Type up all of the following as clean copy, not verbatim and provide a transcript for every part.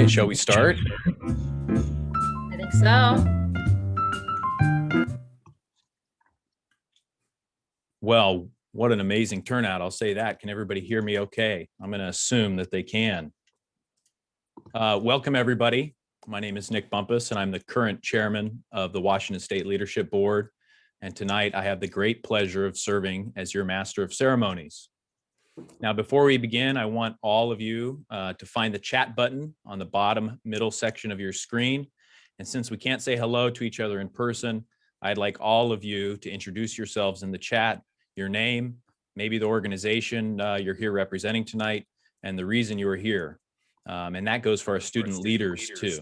right, shall we start? I think so. Well, what an amazing turnout. I'll say that. Can everybody hear me okay? I'm going to assume that they can. Welcome, everybody. My name is Nick Bumpus, and I'm the current chairman of the Washington State Leadership Board. And tonight I have the great pleasure of serving as your Master of Ceremonies. Now, before we begin, I want all of you to find the chat button on the bottom middle section of your screen. And since we can't say hello to each other in person, I'd like all of you to introduce yourselves in the chat, your name, maybe the organization you're here representing tonight, and the reason you are here. And that goes for our student leaders too.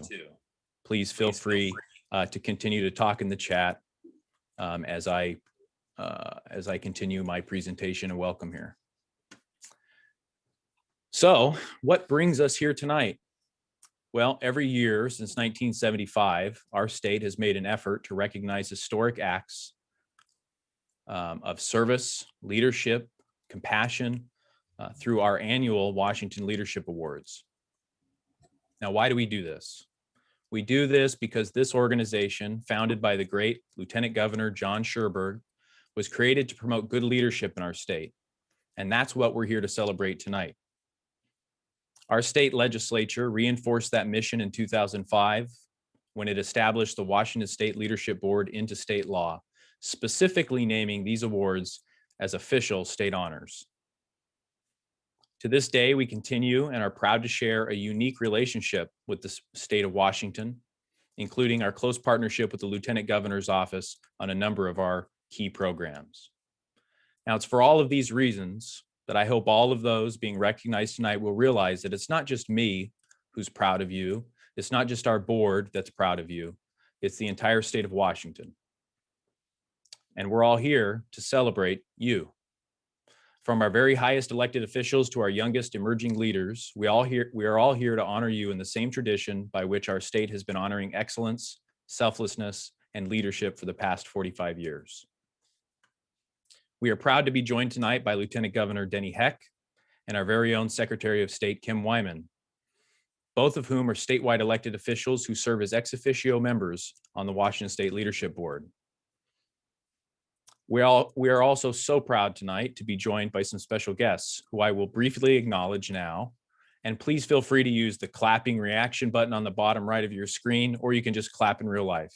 Please feel free to continue to talk in the chat as I continue my presentation and welcome here. So what brings us here tonight? Well, every year since 1975, our state has made an effort to recognize historic acts of service, leadership, compassion through our annual Washington Leadership Awards. Now, why do we do this? We do this because this organization, founded by the great Lieutenant Governor John Sherberg, was created to promote good leadership in our state. And that's what we're here to celebrate tonight. Our state legislature reinforced that mission in 2005 when it established the Washington State Leadership Board into state law, specifically naming these awards as official state honors. To this day, we continue and are proud to share a unique relationship with the state of Washington, including our close partnership with the Lieutenant Governor's office on a number of our key programs. Now, it's for all of these reasons that I hope all of those being recognized tonight will realize that it's not just me who's proud of you. It's not just our board that's proud of you. It's the entire state of Washington. And we're all here to celebrate you. From our very highest elected officials to our youngest emerging leaders, we are all here to honor you in the same tradition by which our state has been honoring excellence, selflessness, and leadership for the past 45 years. We are proud to be joined tonight by Lieutenant Governor Denny Heck and our very own Secretary of State Kim Wyman, both of whom are statewide elected officials who serve as ex officio members on the Washington State Leadership Board. We are also so proud tonight to be joined by some special guests who I will briefly acknowledge now. And please feel free to use the clapping reaction button on the bottom right of your screen, or you can just clap in real life.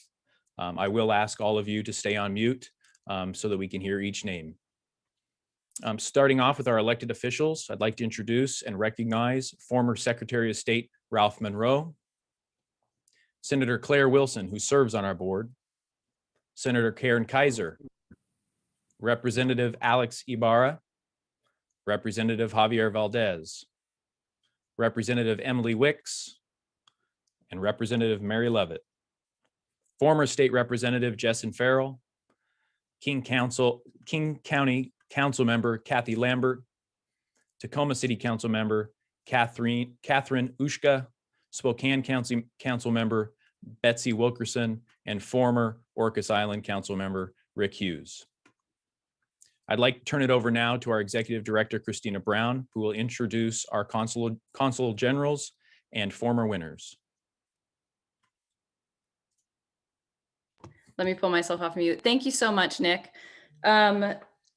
I will ask all of you to stay on mute so that we can hear each name. Starting off with our elected officials, I'd like to introduce and recognize former Secretary of State Ralph Monroe, Senator Claire Wilson, who serves on our board, Senator Karen Kaiser, Representative Alex Ibarra, Representative Javier Valdez, Representative Emily Wicks, and Representative Mary Levitt, former State Representative Jessen Farrell, King County Council Member Kathy Lambert, Tacoma City Council Member Catherine Ushka, Spokane Council Member Betsy Wilkerson, and former Orcas Island Council Member Rick Hughes. I'd like to turn it over now to our Executive Director, Christina Brown, who will introduce our Consul Generals and former winners. Let me pull myself off mute. Thank you so much, Nick.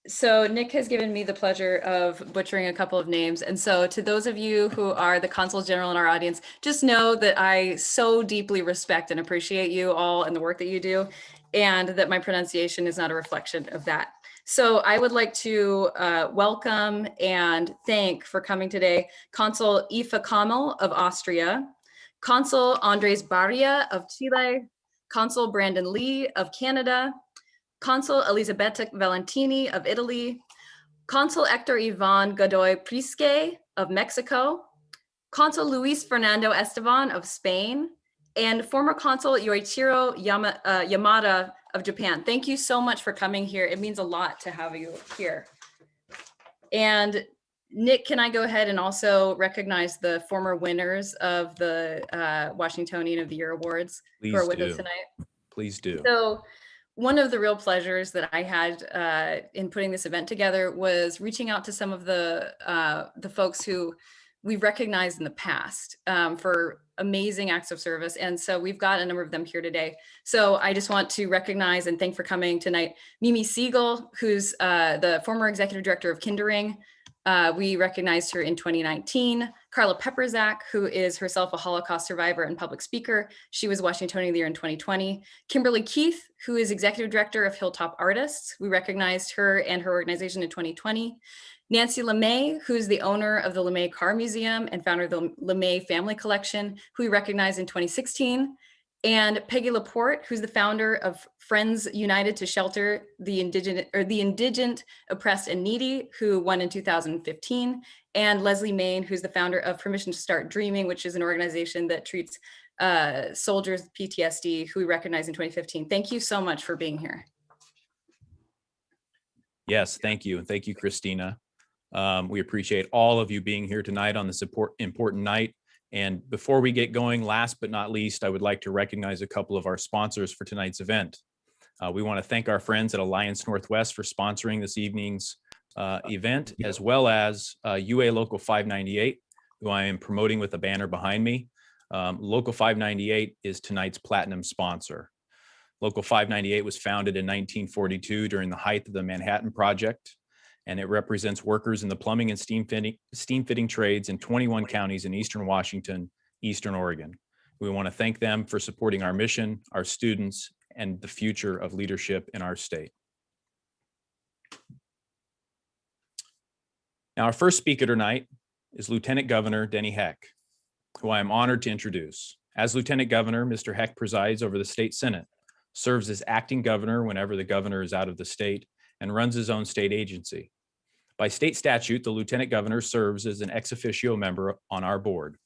So Nick has given me the pleasure of butchering a couple of names. And so to those of you who are the Consul General in our audience, just know that I so deeply respect and appreciate you all and the work that you do, and that my pronunciation is not a reflection of that. So I would like to welcome and thank for coming today, Consul Ritika Khanal of Austria, Consul Andres Barria of Chile, Consul Brandon Lee of Canada, Consul Elisabetta Valentini of Italy, Consul Hector Ivan Godoy Prisque of Mexico, Consul Luis Fernando Esteban of Spain, and former Consul Yoichiro Yamada of Japan. Thank you so much for coming here. It means a lot to have you here. And Nick, can I go ahead and also recognize the former winners of the Washingtonian of the Year Awards who are with us tonight? Please do. So one of the real pleasures that I had in putting this event together was reaching out to some of the folks who we've recognized in the past for amazing acts of service. And so we've got a number of them here today. So I just want to recognize and thank for coming tonight, Mimi Siegel, who's the former executive director of Kindering. We recognized her in 2019. Carla Pepperzak, who is herself a Holocaust survivor and public speaker. She was Washingtonian of the Year in 2020. Kimberly Keith, who is executive director of Hilltop Artists. We recognized her and her organization in 2020. Nancy LeMay, who's the owner of the LeMay Car Museum and founder of the LeMay Family Collection, who we recognized in 2016. And Peggy Laporte, who's the founder of Friends United to Shelter the Indigent, Oppressed, and Needy, who won in 2015. And Leslie Main, who's the founder of Permission to Start Dreaming, which is an organization that treats soldiers with PTSD, who we recognized in 2015. Thank you so much for being here. Yes, thank you. And thank you, Christina. We appreciate all of you being here tonight on this important night. And before we get going, last but not least, I would like to recognize a couple of our sponsors for tonight's event. We want to thank our friends at Alliance Northwest for sponsoring this evening's event, as well as UA Local 598, who I am promoting with a banner behind me. Local 598 is tonight's platinum sponsor. Local 598 was founded in 1942 during the height of the Manhattan Project, and it represents workers in the plumbing and steam fitting trades in 21 counties in Eastern Washington, Eastern Oregon. We want to thank them for supporting our mission, our students, and the future of leadership in our state. Now, our first speaker tonight is Lieutenant Governor Denny Heck, who I am honored to introduce. As Lieutenant Governor, Mr. Heck presides over the state Senate, serves as acting governor whenever the governor is out of the state, and runs his own state agency. By state statute, the lieutenant governor serves as an ex officio member on our board.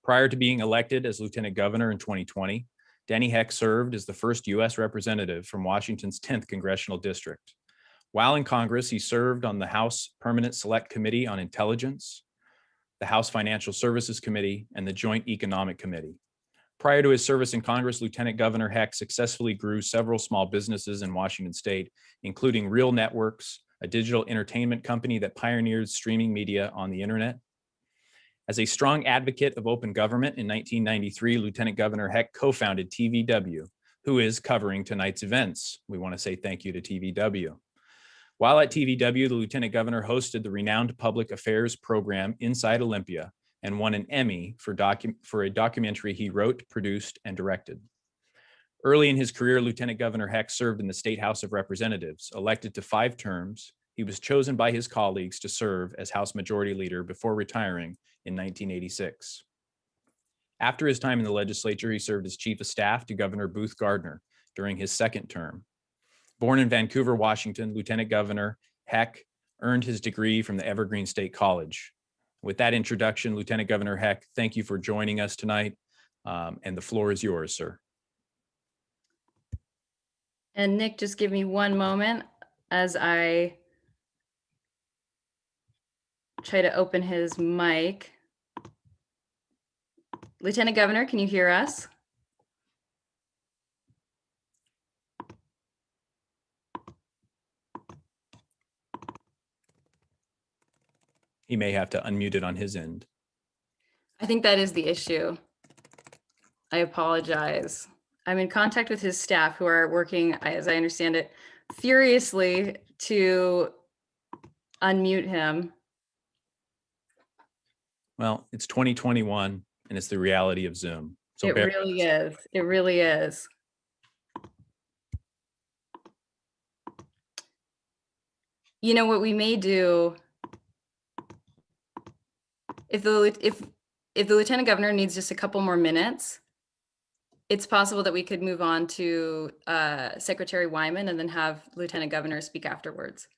Prior to being elected as lieutenant governor in 2020, Denny Heck served as the first U.S. representative from Washington's 10th congressional district. While in Congress, he served on the House Permanent Select Committee on Intelligence, the House Financial Services Committee, and the Joint Economic Committee. Prior to his service in Congress, Lieutenant Governor Heck successfully grew several small businesses in Washington state, including Real Networks, a digital entertainment company that pioneered streaming media on the internet. As a strong advocate of open government in 1993, Lieutenant Governor Heck co-founded TVW, who is covering tonight's events. We want to say thank you to TVW. While at TVW, the Lieutenant Governor hosted the renowned public affairs program Inside Olympia and won an Emmy for a documentary he wrote, produced, and directed. Early in his career, Lieutenant Governor Heck served in the State House of Representatives. Elected to 5 terms, he was chosen by his colleagues to serve as House Majority Leader before retiring in 1986. After his time in the legislature, he served as Chief of Staff to Governor Booth Gardner during his 2nd term. Born in Vancouver, Washington, Lieutenant Governor Heck earned his degree from the Evergreen State College. With that introduction, Lieutenant Governor Heck, thank you for joining us tonight, and the floor is yours, sir. And Nick, just give me one moment as I try to open his mic. Lieutenant Governor, can you hear us? He may have to unmute it on his end. I think that is the issue. I apologize. I'm in contact with his staff who are working, as I understand it, furiously to unmute him. Well, it's 2021 and it's the reality of Zoom. So it really is. It really is. You know what we may do, if the Lieutenant Governor needs just a couple more minutes, it's possible that we could move on to Secretary Wyman and then have Lieutenant Governor speak afterwards.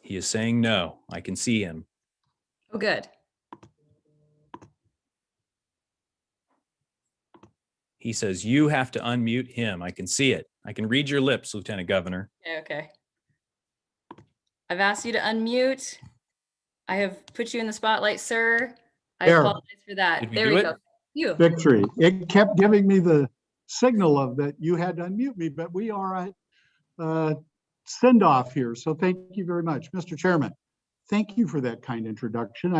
He is saying no. I can see him. Oh, good. He says, you have to unmute him. I can see it. I can read your lips, Lieutenant Governor. Okay. I've asked you to unmute. I have put you in the spotlight, sir. I apologize for that. There we go. You. Victory. It kept giving me the signal of that you had to unmute me, but we are at send off here. So thank you very much, Mr. Chairman. Thank you for that kind introduction.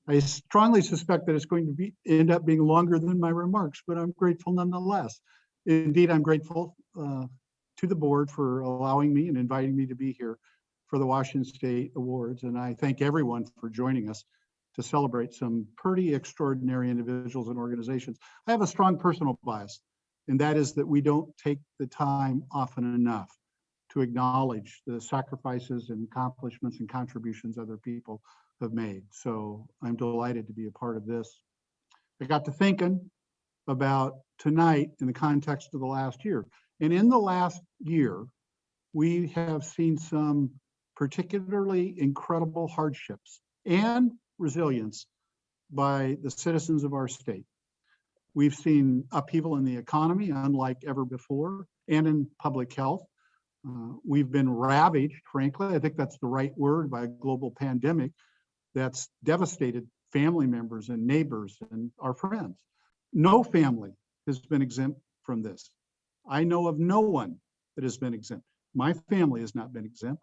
I strongly suspect that it's going to end up being longer than my remarks, but I'm grateful nonetheless. Indeed, I'm grateful to the board for allowing me and inviting me to be here for the Washington State Awards. And I thank everyone for joining us to celebrate some pretty extraordinary individuals and organizations. I have a strong personal bias, and that is that we don't take the time often enough to acknowledge the sacrifices and accomplishments and contributions other people have made. So I'm delighted to be a part of this. I got to thinking about tonight in the context of the last year. And in the last year, we have seen some particularly incredible hardships and resilience by the citizens of our state. We've seen upheaval in the economy unlike ever before, and in public health. We've been ravaged, frankly, I think that's the right word, by a global pandemic that's devastated family members and neighbors and our friends. No family has been exempt from this. I know of no one that has been exempt. My family has not been exempt.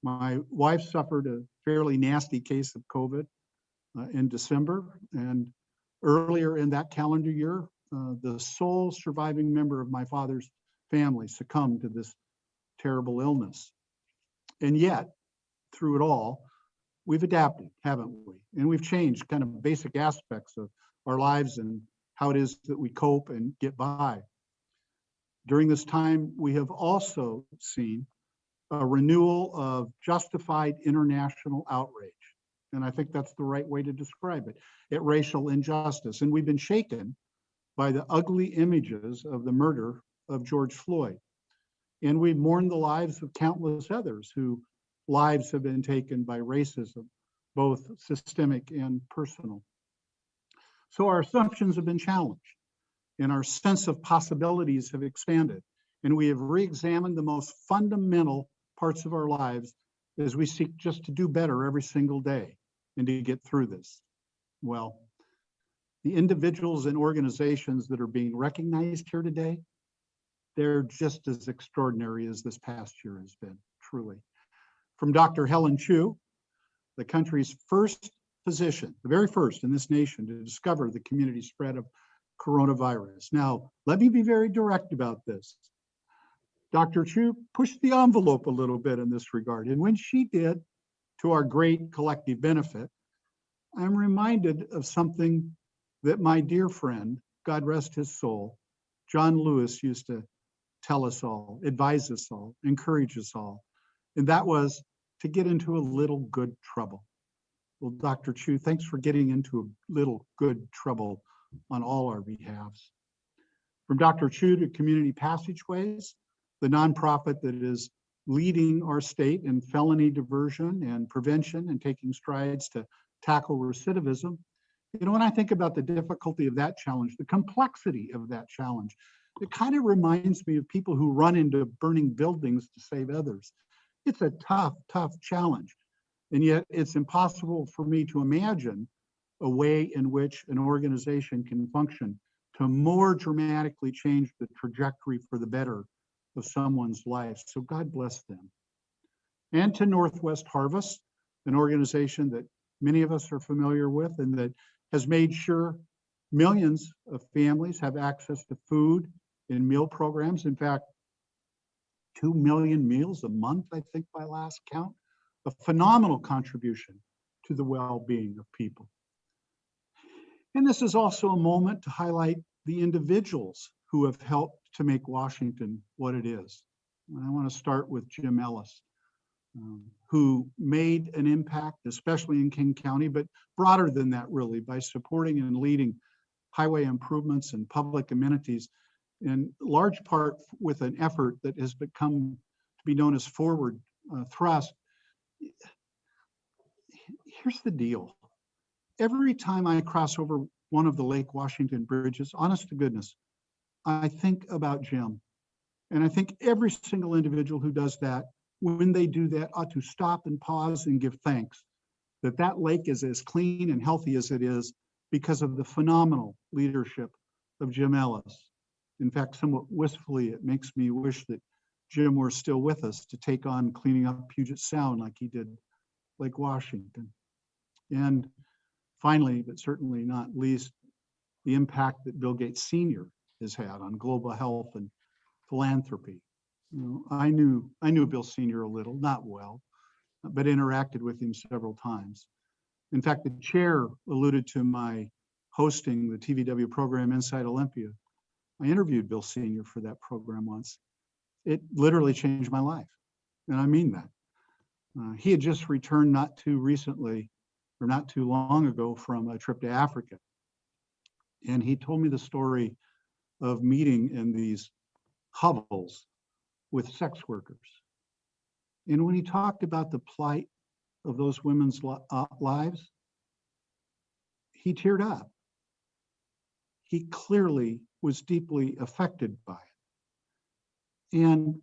My wife suffered a fairly nasty case of COVID in December, and earlier in that calendar year, the sole surviving member of my father's family succumbed to this terrible illness. And yet, through it all, we've adapted, haven't we? And we've changed kind of basic aspects of our lives and how it is that we cope and get by. During this time, we have also seen a renewal of justified international outrage. And I think that's the right way to describe it, at racial injustice. And we've been shaken by the ugly images of the murder of George Floyd. And we've mourned the lives of countless others whose lives have been taken by racism, both systemic and personal. So our assumptions have been challenged, and our sense of possibilities have expanded. And we have re-examined the most fundamental parts of our lives as we seek just to do better every single day and to get through this. Well, the individuals and organizations that are being recognized here today, they're just as extraordinary as this past year has been, truly. From Dr. Helen Chu, the country's first physician, the very first in this nation to discover the community spread of coronavirus. Now, let me be very direct about this. Dr. Chu pushed the envelope a little bit in this regard. And when she did, to our great collective benefit, I'm reminded of something that my dear friend, God rest his soul, John Lewis, used to tell us all, advise us all, encourage us all. And that was to get into a little good trouble. Well, Dr. Chu, thanks for getting into a little good trouble on all our behalves. From Dr. Chu to Community Passageways, the nonprofit that is leading our state in felony diversion and prevention and taking strides to tackle recidivism. You know, when I think about the difficulty of that challenge, the complexity of that challenge, it kind of reminds me of people who run into burning buildings to save others. It's a tough, tough challenge. And yet it's impossible for me to imagine a way in which an organization can function to more dramatically change the trajectory for the better of someone's life. So God bless them. And to Northwest Harvest, an organization that many of us are familiar with and that has made sure millions of families have access to food and meal programs. In fact, 2 million meals a month, I think by last count, a phenomenal contribution to the well-being of people. And this is also a moment to highlight the individuals who have helped to make Washington what it is. And I want to start with Jim Ellis, who made an impact, especially in King County, but broader than that really, by supporting and leading highway improvements and public amenities, in large part with an effort that has become to be known as Forward Thrust. Here's the deal. Every time I cross over one of the Lake Washington bridges, honest to goodness, I think about Jim. And I think every single individual who does that, when they do that, ought to stop and pause and give thanks that that lake is as clean and healthy as it is because of the phenomenal leadership of Jim Ellis. In fact, somewhat wistfully, it makes me wish that Jim were still with us to take on cleaning up Puget Sound like he did Lake Washington. And finally, but certainly not least, the impact that Bill Gates Sr. has had on global health and philanthropy. You know, I knew Bill Sr. a little, not well, but interacted with him several times. In fact, the chair alluded to my hosting the TVW program Inside Olympia. I interviewed Bill Sr. for that program once. It literally changed my life, and I mean that. He had just returned not too long ago from a trip to Africa. And he told me the story of meeting in these hovels with sex workers. And when he talked about the plight of those women's lives, he teared up. He clearly was deeply affected by it. And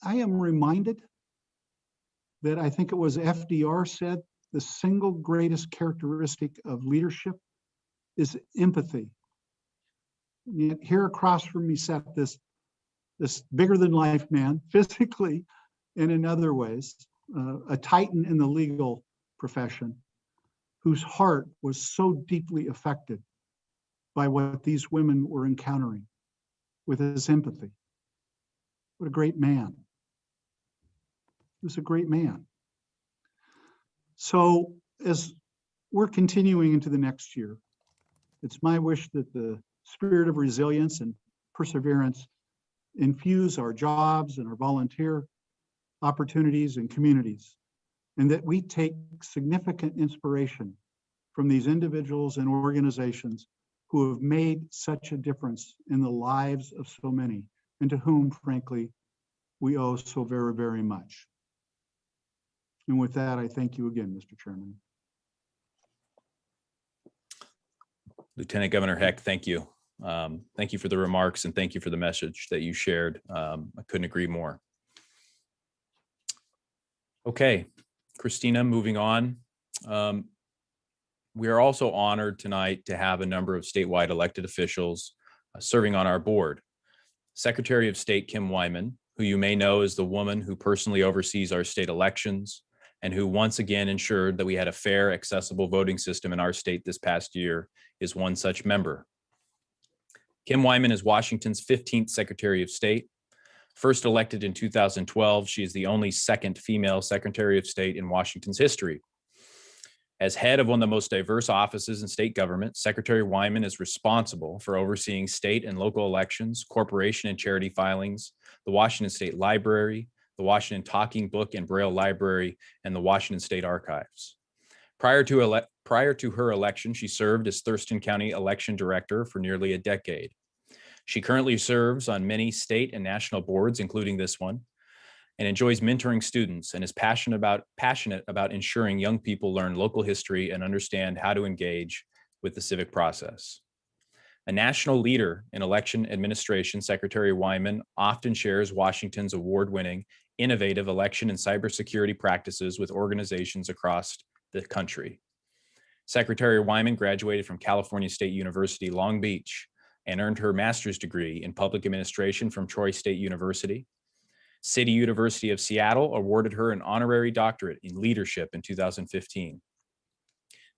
I am reminded that I think it was FDR said, the single greatest characteristic of leadership is empathy. Yet here across from me sat this bigger than life man, physically and in other ways, a titan in the legal profession, whose heart was so deeply affected by what these women were encountering with his empathy. What a great man. He was a great man. So as we're continuing into the next year, it's my wish that the spirit of resilience and perseverance infuse our jobs and our volunteer opportunities and communities, and that we take significant inspiration from these individuals and organizations who have made such a difference in the lives of so many, and to whom, frankly, we owe so very, very much. And with that, I thank you again, Mr. Chairman. Lieutenant Governor Heck, thank you. Thank you for the remarks, and thank you for the message that you shared. I couldn't agree more. Okay, Christina, moving on. We are also honored tonight to have a number of statewide elected officials serving on our board. Secretary of State Kim Wyman, who you may know is the woman who personally oversees our state elections and who once again ensured that we had a fair, accessible voting system in our state this past year, is one such member. Kim Wyman is Washington's 15th Secretary of State. First elected in 2012, she is the only second female Secretary of State in Washington's history. As head of one of the most diverse offices in state government, Secretary Wyman is responsible for overseeing state and local elections, corporation and charity filings, the Washington State Library, the Washington Talking Book and Braille Library, and the Washington State Archives. Prior to her election, she served as Thurston County Election Director for nearly a decade. She currently serves on many state and national boards, including this one, and enjoys mentoring students and is passionate about ensuring young people learn local history and understand how to engage with the civic process. A national leader in election administration, Secretary Wyman often shares Washington's award-winning, innovative election and cybersecurity practices with organizations across the country. Secretary Wyman graduated from California State University, Long Beach, and earned her master's degree in public administration from Troy State University. City University of Seattle awarded her an honorary doctorate in leadership in 2015.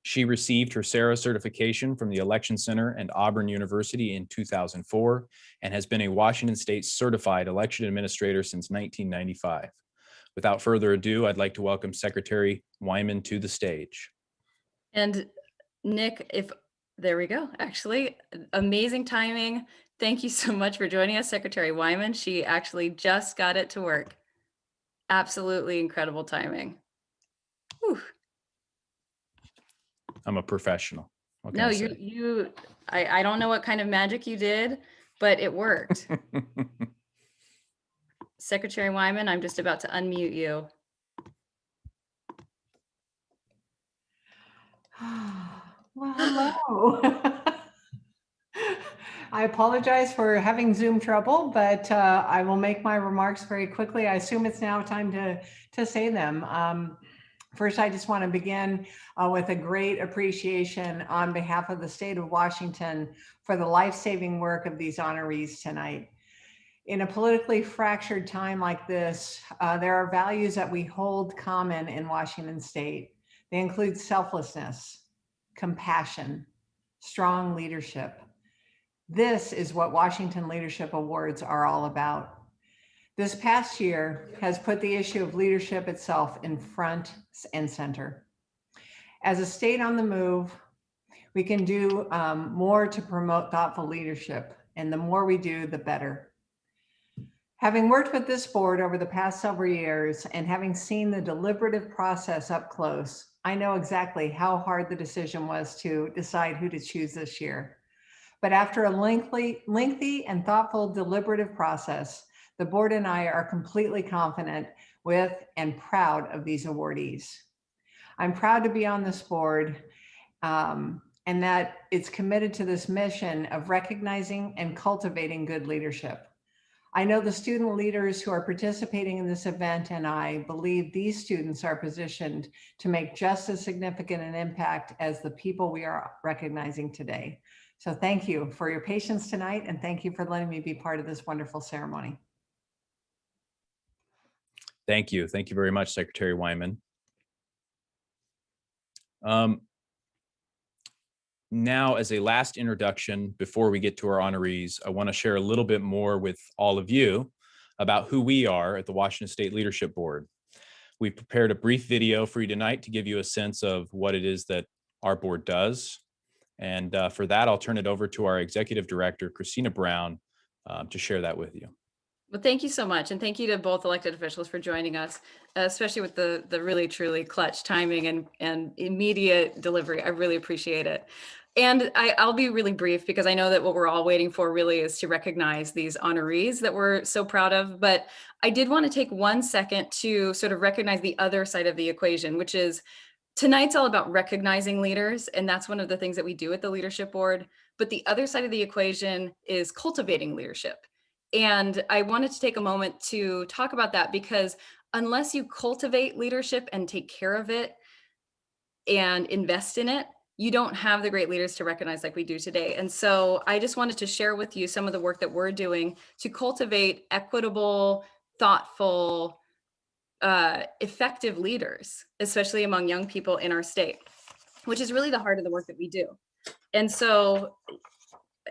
She received her SARA certification from the Election Center and Auburn University in 2004 and has been a Washington State certified election administrator since 1995. Without further ado, I'd like to welcome Secretary Wyman to the stage. And Nick, there we go. Actually, amazing timing. Thank you so much for joining us, Secretary Wyman. She actually just got it to work. Absolutely incredible timing. Whew. I'm a professional. No, I don't know what kind of magic you did, but it worked. Secretary Wyman, I'm just about to unmute you. Well, hello. I apologize for having Zoom trouble, but I will make my remarks very quickly. I assume it's now time to say them. First, I just want to begin with a great appreciation on behalf of the state of Washington for the life-saving work of these honorees tonight. In a politically fractured time like this, there are values that we hold common in Washington State. They include selflessness, compassion, strong leadership. This is what Washington Leadership Awards are all about. This past year has put the issue of leadership itself in front and center. As a state on the move, we can do more to promote thoughtful leadership, and the more we do, the better. Having worked with this board over the past several years and having seen the deliberative process up close, I know exactly how hard the decision was to decide who to choose this year. But after a lengthy and thoughtful deliberative process, the board and I are completely confident with and proud of these awardees. I'm proud to be on this board and that it's committed to this mission of recognizing and cultivating good leadership. I know the student leaders who are participating in this event, and I believe these students are positioned to make just as significant an impact as the people we are recognizing today. So thank you for your patience tonight, and thank you for letting me be part of this wonderful ceremony. Thank you. Thank you very much, Secretary Wyman. Now, as a last introduction, before we get to our honorees, I want to share a little bit more with all of you about who we are at the Washington State Leadership Board. We've prepared a brief video for you tonight to give you a sense of what it is that our board does. And for that, I'll turn it over to our Executive Director, Christina Brown, to share that with you. Well, thank you so much. And thank you to both elected officials for joining us, especially with the really, truly clutch timing and immediate delivery. I really appreciate it. And I'll be really brief because I know that what we're all waiting for really is to recognize these honorees that we're so proud of. But I did want to take 1 second to sort of recognize the other side of the equation, which is tonight's all about recognizing leaders. And that's one of the things that we do at the Leadership Board. But the other side of the equation is cultivating leadership. And I wanted to take a moment to talk about that because unless you cultivate leadership and take care of it and invest in it, you don't have the great leaders to recognize like we do today. And so I just wanted to share with you some of the work that we're doing to cultivate equitable, thoughtful, effective leaders, especially among young people in our state, which is really the heart of the work that we do. And so,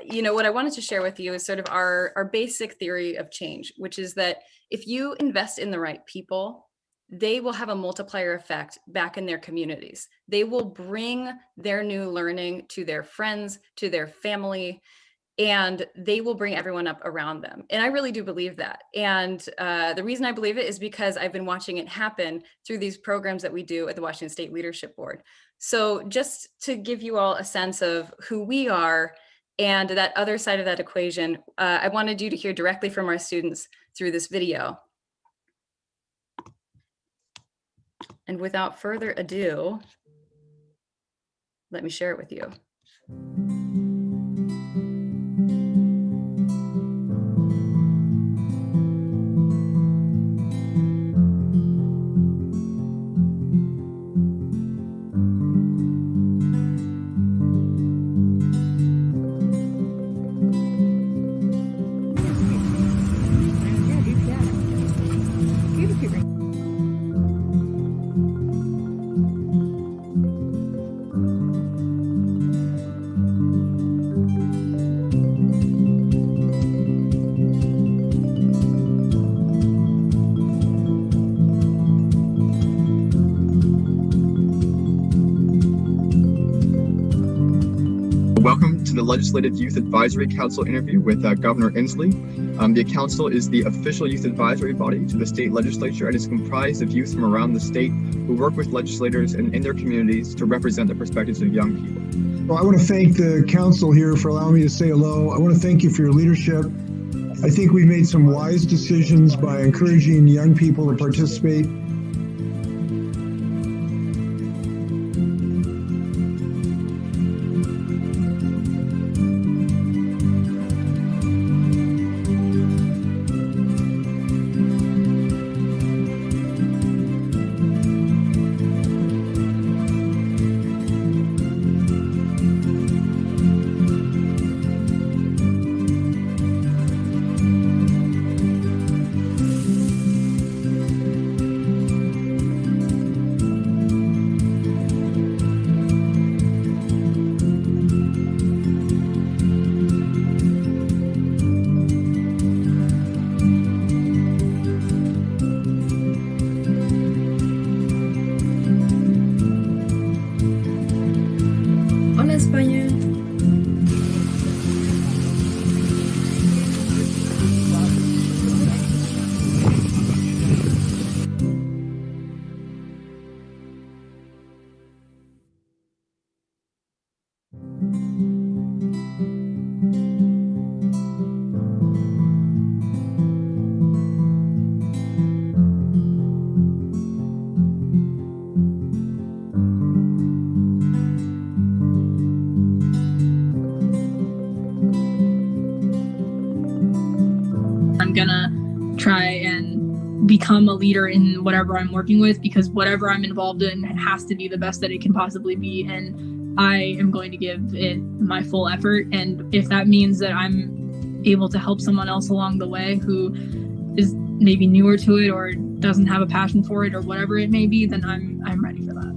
you know, what I wanted to share with you is sort of our basic theory of change, which is that if you invest in the right people, they will have a multiplier effect back in their communities. They will bring their new learning to their friends, to their family, and they will bring everyone up around them. And I really do believe that. And the reason I believe it is because I've been watching it happen through these programs that we do at the Washington State Leadership Board. So just to give you all a sense of who we are and that other side of that equation, I wanted you to hear directly from our students through this video. And without further ado, let me share it with you. Welcome to the Legislative Youth Advisory Council interview with Governor Inslee. The council is the official youth advisory body to the state legislature and is comprised of youth from around the state who work with legislators and in their communities to represent the perspectives of young people. Well, I want to thank the council here for allowing me to say hello. I want to thank you for your leadership. I think we've made some wise decisions by encouraging young people to participate. try and become a leader in whatever I'm working with, because whatever I'm involved in has to be the best that it can possibly be. And I am going to give it my full effort. And if that means that I'm able to help someone else along the way who is maybe newer to it or doesn't have a passion for it or whatever it may be, then I'm ready for that.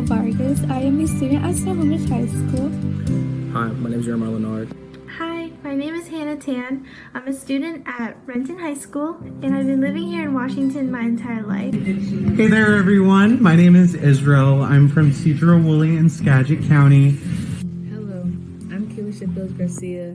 Vargas. I am a student at Snohomish High School. Hi, my name is Jeremiah Leonard. Hi, my name is Hannah Tan. I'm a student at Renton High School, and I've been living here in Washington my entire life. Hey there, everyone. My name is Israel. I'm from Cedro Woolley in Skagit County. Hello, I'm Kelisha Fields Garcia.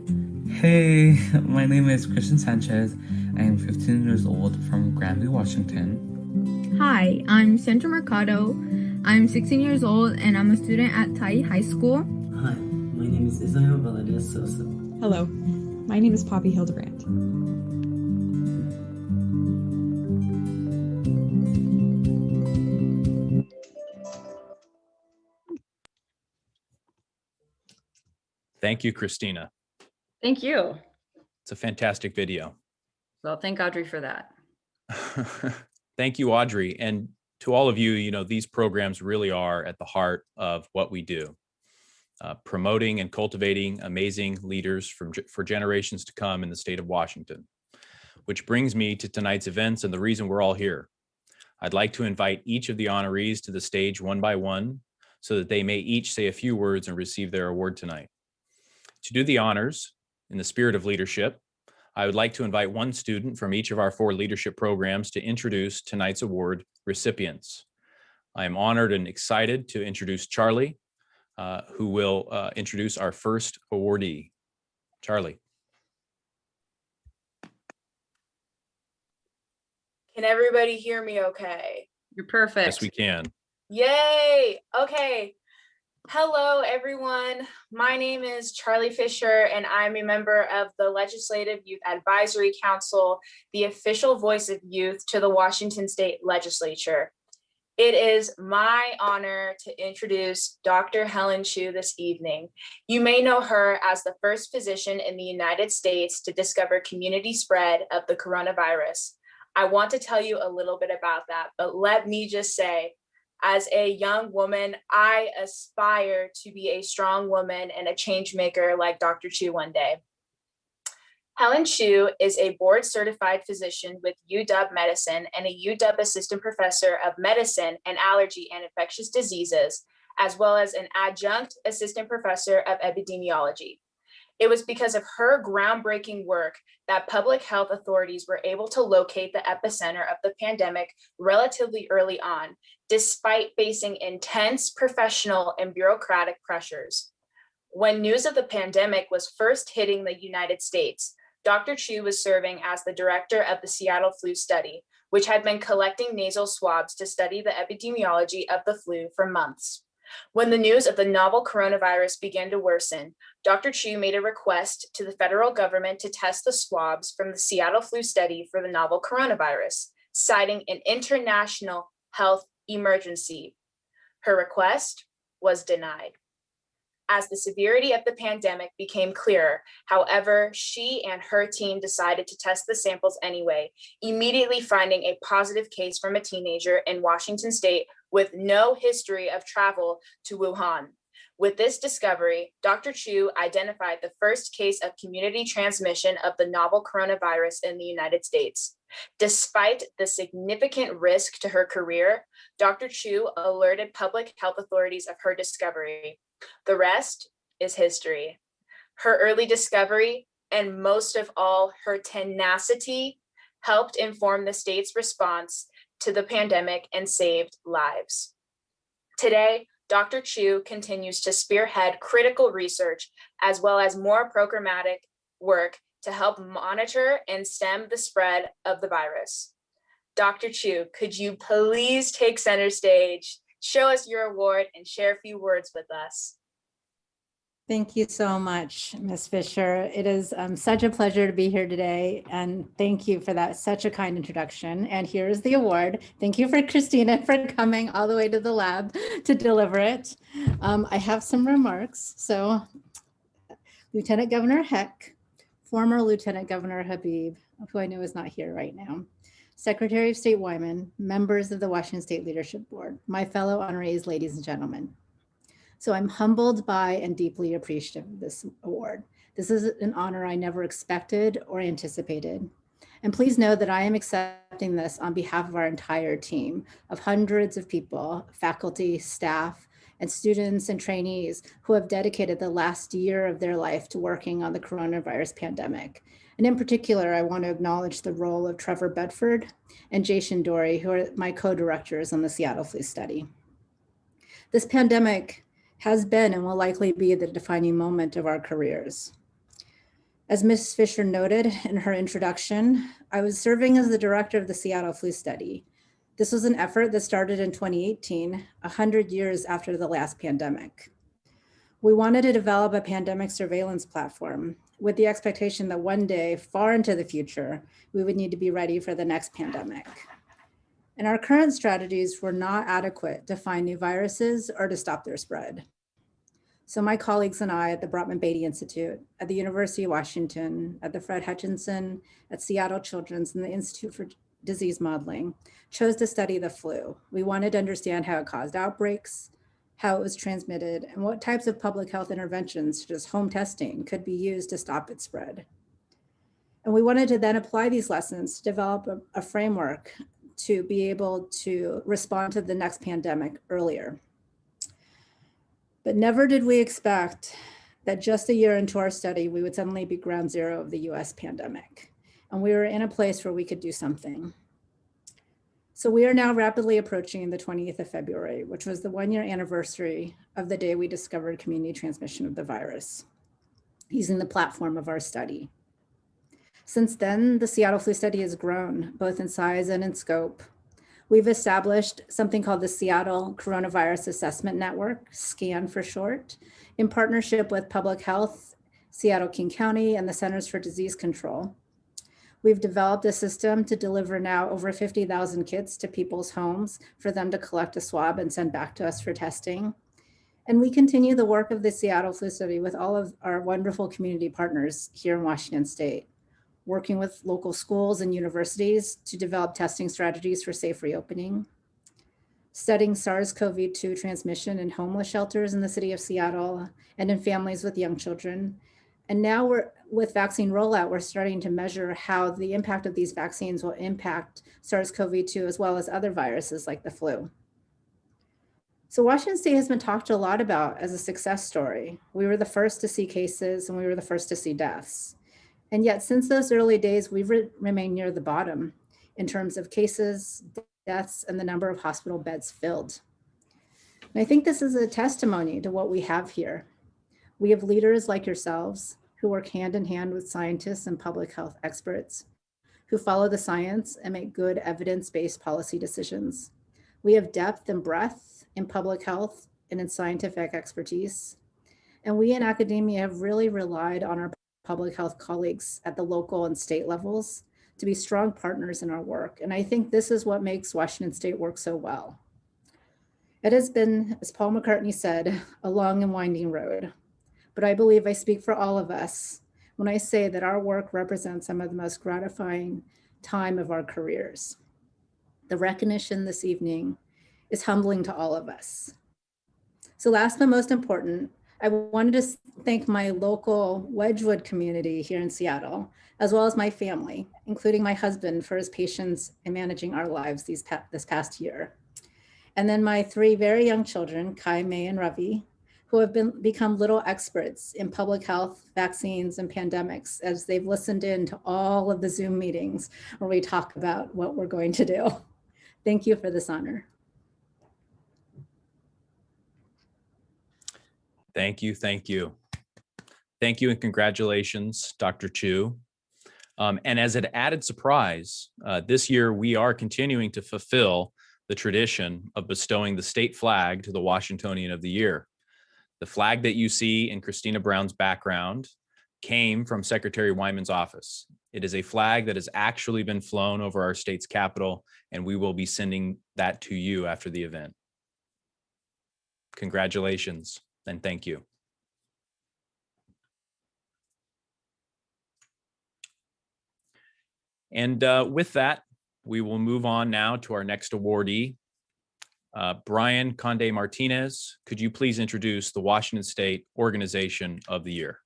Hey, my name is Christian Sanchez. I am 15 years old from Granby, Washington. Hi, I'm Sandra Mercado. I'm 16 years old and I'm a student at Tai High School. Hi, my name is Israel Valadez Sosa. Hello, my name is Poppy Hildebrand. Thank you, Christina. Thank you. It's a fantastic video. Well, thank Audrey for that. Thank you, Audrey. And to all of you, you know, these programs really are at the heart of what we do, promoting and cultivating amazing leaders for generations to come in the state of Washington, which brings me to tonight's events and the reason we're all here. I'd like to invite each of the honorees to the stage one by one so that they may each say a few words and receive their award tonight. To do the honors, in the spirit of leadership, I would like to invite one student from each of our 4 leadership programs to introduce tonight's award recipients. I am honored and excited to introduce Charlie, who will introduce our first awardee. Charlie. Can everybody hear me okay? You're perfect. Yes, we can. Yay! Okay. Hello, everyone. My name is Charlie Fisher, and I'm a member of the Legislative Youth Advisory Council, the official voice of youth to the Washington State Legislature. It is my honor to introduce Dr. Helen Chu this evening. You may know her as the first physician in the United States to discover community spread of the coronavirus. I want to tell you a little bit about that, but let me just say, as a young woman, I aspire to be a strong woman and a change maker like Dr. Chu one day. Helen Chu is a board certified physician with UW Medicine and a UW assistant professor of medicine and allergy and infectious diseases, as well as an adjunct assistant professor of epidemiology. It was because of her groundbreaking work that public health authorities were able to locate the epicenter of the pandemic relatively early on, despite facing intense professional and bureaucratic pressures. When news of the pandemic was first hitting the United States, Dr. Chu was serving as the director of the Seattle Flu Study, which had been collecting nasal swabs to study the epidemiology of the flu for months. When the news of the novel coronavirus began to worsen, Dr. Chu made a request to the federal government to test the swabs from the Seattle Flu Study for the novel coronavirus, citing an international health emergency. Her request was denied. as the severity of the pandemic became clearer. However, she and her team decided to test the samples anyway, immediately finding a positive case from a teenager in Washington state with no history of travel to Wuhan. With this discovery, Dr. Chu identified the first case of community transmission of the novel coronavirus in the United States. Despite the significant risk to her career, Dr. Chu alerted public health authorities of her discovery. The rest is history. Her early discovery, and most of all, her tenacity, helped inform the state's response to the pandemic and saved lives. Today, Dr. Chu continues to spearhead critical research as well as more programmatic work to help monitor and stem the spread of the virus. Dr. Chu, could you please take center stage, show us your award, and share a few words with us? Thank you so much, Ms. Fisher. It is such a pleasure to be here today, and thank you for that, such a kind introduction. And here's the award. Thank you for Christina for coming all the way to the lab to deliver it. I have some remarks. So, Lieutenant Governor Heck, former Lieutenant Governor Habib, who I know is not here right now, Secretary of State Wyman, members of the Washington State Leadership Board, my fellow honorees, ladies and gentlemen. So I'm humbled by and deeply appreciative of this award. This is an honor I never expected or anticipated. And please know that I am accepting this on behalf of our entire team of hundreds of people, faculty, staff, and students and trainees who have dedicated the last year of their life to working on the coronavirus pandemic. And in particular, I want to acknowledge the role of Trevor Bedford and Jason Dory, who are my co-directors on the Seattle flu study. This pandemic has been and will likely be the defining moment of our careers. As Ms. Fisher noted in her introduction, I was serving as the director of the Seattle flu study. This was an effort that started in 2018, 100 years after the last pandemic. We wanted to develop a pandemic surveillance platform with the expectation that one day, far into the future, we would need to be ready for the next pandemic. And our current strategies were not adequate to find new viruses or to stop their spread. So my colleagues and I at the Brodmann Beatty Institute, at the University of Washington, at the Fred Hutchinson, at Seattle Children's, and the Institute for Disease Modeling chose to study the flu. We wanted to understand how it caused outbreaks, how it was transmitted, and what types of public health interventions, such as home testing, could be used to stop its spread. And we wanted to then apply these lessons to develop a framework to be able to respond to the next pandemic earlier. But never did we expect that just a year into our study, we would suddenly be ground zero of the US pandemic. And we were in a place where we could do something. So we are now rapidly approaching the 20th of February, which was the 1-year anniversary of the day we discovered community transmission of the virus, using the platform of our study. Since then, the Seattle flu study has grown, both in size and in scope. We've established something called the Seattle Coronavirus Assessment Network, SCAN for short, in partnership with Public Health, Seattle King County, and the Centers for Disease Control. We've developed a system to deliver now over 50,000 kits to people's homes for them to collect a swab and send back to us for testing. And we continue the work of the Seattle flu study with all of our wonderful community partners here in Washington State, working with local schools and universities to develop testing strategies for safe reopening, studying SARS-CoV-2 transmission in homeless shelters in the city of Seattle and in families with young children. And now with vaccine rollout, we're starting to measure how the impact of these vaccines will impact SARS-CoV-2 as well as other viruses like the flu. So Washington State has been talked a lot about as a success story. We were the first to see cases and we were the first to see deaths. And yet since those early days, we've remained near the bottom in terms of cases, deaths, and the number of hospital beds filled. And I think this is a testimony to what we have here. We have leaders like yourselves who work hand in hand with scientists and public health experts, who follow the science and make good evidence-based policy decisions. We have depth and breadth in public health and in scientific expertise. And we in academia have really relied on our public health colleagues at the local and state levels to be strong partners in our work. And I think this is what makes Washington State work so well. It has been, as Paul McCartney said, a long and winding road. but I believe I speak for all of us when I say that our work represents some of the most gratifying time of our careers. The recognition this evening is humbling to all of us. So last but most important, I wanted to thank my local Wedgwood community here in Seattle, as well as my family, including my husband for his patience in managing our lives this past year. And then my 3 very young children, Kai, May, and Ravi, who have become little experts in public health, vaccines, and pandemics as they've listened in to all of the Zoom meetings where we talk about what we're going to do. Thank you for this honor. Thank you, thank you. Thank you and congratulations, Dr. Chu. And as an added surprise, this year we are continuing to fulfill the tradition of bestowing the state flag to the Washingtonian of the Year. The flag that you see in Christina Brown's background came from Secretary Wyman's office. It is a flag that has actually been flown over our state's capital, and we will be sending that to you after the event. Congratulations. And thank you. And with that, we will move on now to our next awardee. Brian Conde-Martinez, could you please introduce the Washington State Organization of the Year?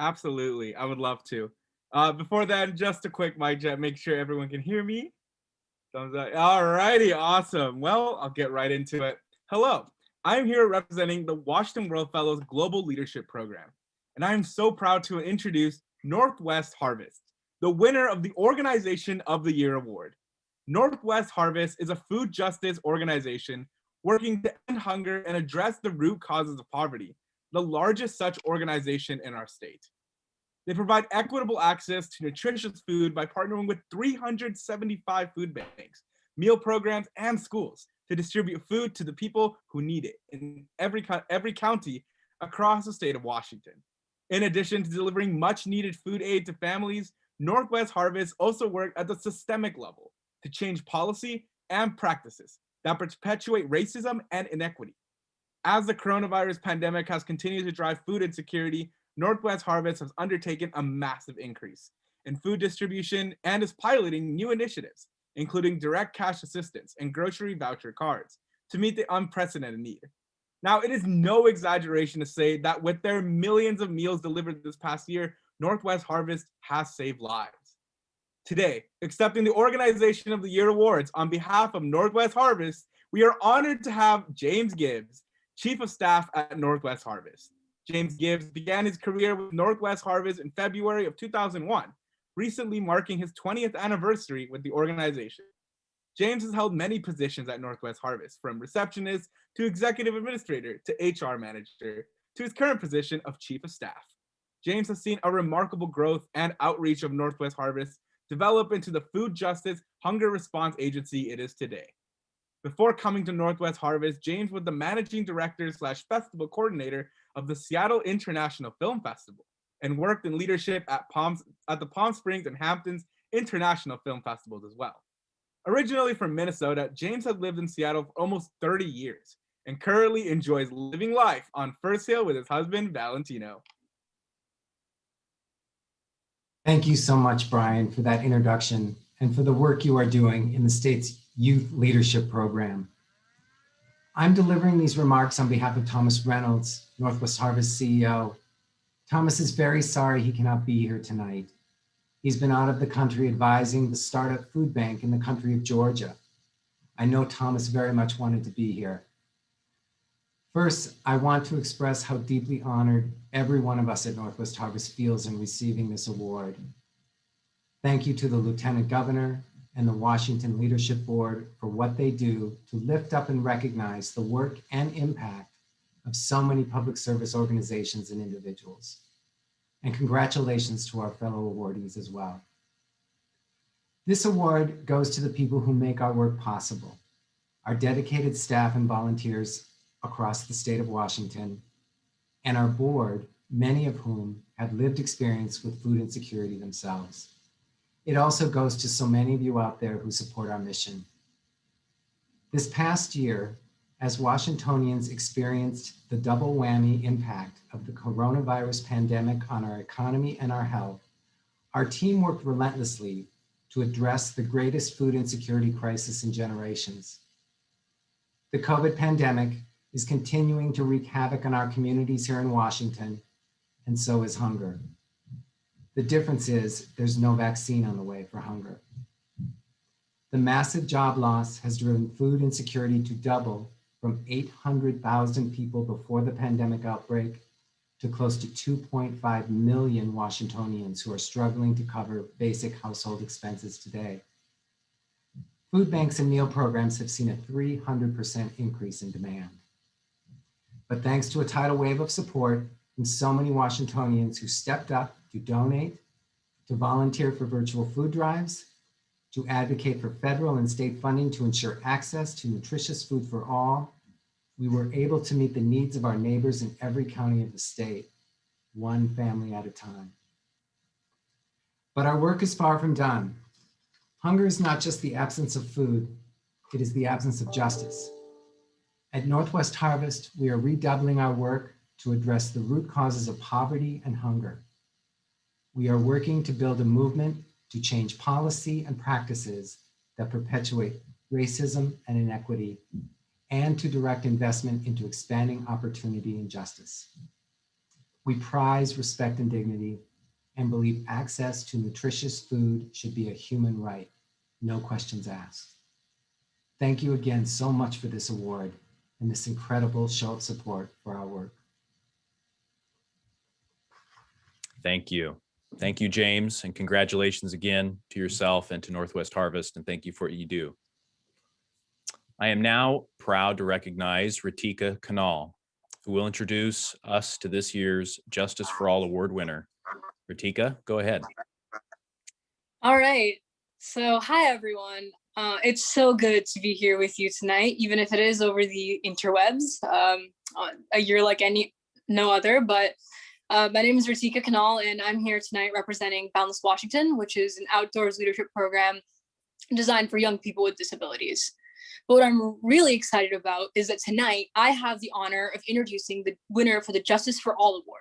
Absolutely, I would love to. Before that, just a quick mic check, make sure everyone can hear me. Thumbs up. All righty, awesome. Well, I'll get right into it. Hello. I'm here representing the Washington World Fellows Global Leadership Program, and I am so proud to introduce Northwest Harvest, the winner of the Organization of the Year Award. Northwest Harvest is a food justice organization working to end hunger and address the root causes of poverty, the largest such organization in our state. They provide equitable access to nutritious food by partnering with 375 food banks, meal programs, and schools to distribute food to the people who need it in every county across the state of Washington. In addition to delivering much needed food aid to families, Northwest Harvest also work at the systemic level to change policy and practices that perpetuate racism and inequity. As the coronavirus pandemic has continued to drive food insecurity, Northwest Harvest has undertaken a massive increase in food distribution and is piloting new initiatives, including direct cash assistance and grocery voucher cards, to meet the unprecedented need. Now, it is no exaggeration to say that with their millions of meals delivered this past year, Northwest Harvest has saved lives. Today, accepting the Organization of the Year awards on behalf of Northwest Harvest, we are honored to have James Gibbs, Chief of Staff at Northwest Harvest. James Gibbs began his career with Northwest Harvest in February of 2001, recently marking his 20th anniversary with the organization. James has held many positions at Northwest Harvest, from receptionist to executive administrator to HR manager to his current position of Chief of Staff. James has seen a remarkable growth and outreach of Northwest Harvest develop into the food justice hunger response agency it is today. Before coming to Northwest Harvest, James was the managing director / festival coordinator of the Seattle International Film Festival and worked in leadership at the Palm Springs and Hamptons International Film Festivals as well. Originally from Minnesota, James has lived in Seattle for almost 30 years and currently enjoys living life on First Hill with his husband, Valentino. Thank you so much, Brian, for that introduction and for the work you are doing in the state's Youth Leadership Program. I'm delivering these remarks on behalf of Thomas Reynolds, Northwest Harvest CEO. Thomas is very sorry he cannot be here tonight. He's been out of the country advising the startup food bank in the country of Georgia. I know Thomas very much wanted to be here. First, I want to express how deeply honored every one of us at Northwest Harvest feels in receiving this award. Thank you to the Lieutenant Governor and the Washington Leadership Board for what they do to lift up and recognize the work and impact of so many public service organizations and individuals. And congratulations to our fellow awardees as well. This award goes to the people who make our work possible, our dedicated staff and volunteers across the state of Washington, and our board, many of whom have lived experience with food insecurity themselves. It also goes to so many of you out there who support our mission. This past year, as Washingtonians experienced the double whammy impact of the coronavirus pandemic on our economy and our health, our team worked relentlessly to address the greatest food insecurity crisis in generations. The COVID pandemic is continuing to wreak havoc on our communities here in Washington, and so is hunger. The difference is there's no vaccine on the way for hunger. The massive job loss has driven food insecurity to double from 800,000 people before the pandemic outbreak to close to 2.5 million Washingtonians who are struggling to cover basic household expenses today. Food banks and meal programs have seen a 300% increase in demand. But thanks to a tidal wave of support from so many Washingtonians who stepped up to donate, to volunteer for virtual food drives, to advocate for federal and state funding to ensure access to nutritious food for all, we were able to meet the needs of our neighbors in every county of the state, one family at a time. But our work is far from done. Hunger is not just the absence of food, it is the absence of justice. At Northwest Harvest, we are redoubling our work to address the root causes of poverty and hunger. We are working to build a movement to change policy and practices that perpetuate racism and inequity, and to direct investment into expanding opportunity and justice. We prize respect and dignity and believe access to nutritious food should be a human right, no questions asked. Thank you again so much for this award and this incredible show of support for our work. Thank you. Thank you, James, and congratulations again to yourself and to Northwest Harvest, and thank you for what you do. I am now proud to recognize Ritika Khanal, who will introduce us to this year's Justice for All Award winner. Ritika, go ahead. All right. So hi, everyone. It's so good to be here with you tonight, even if it is over the interwebs, a year like no other. But my name is Ritika Khanal, and I'm here tonight representing Boundless Washington, which is an outdoors leadership program designed for young people with disabilities. But what I'm really excited about is that tonight I have the honor of introducing the winner for the Justice for All Award.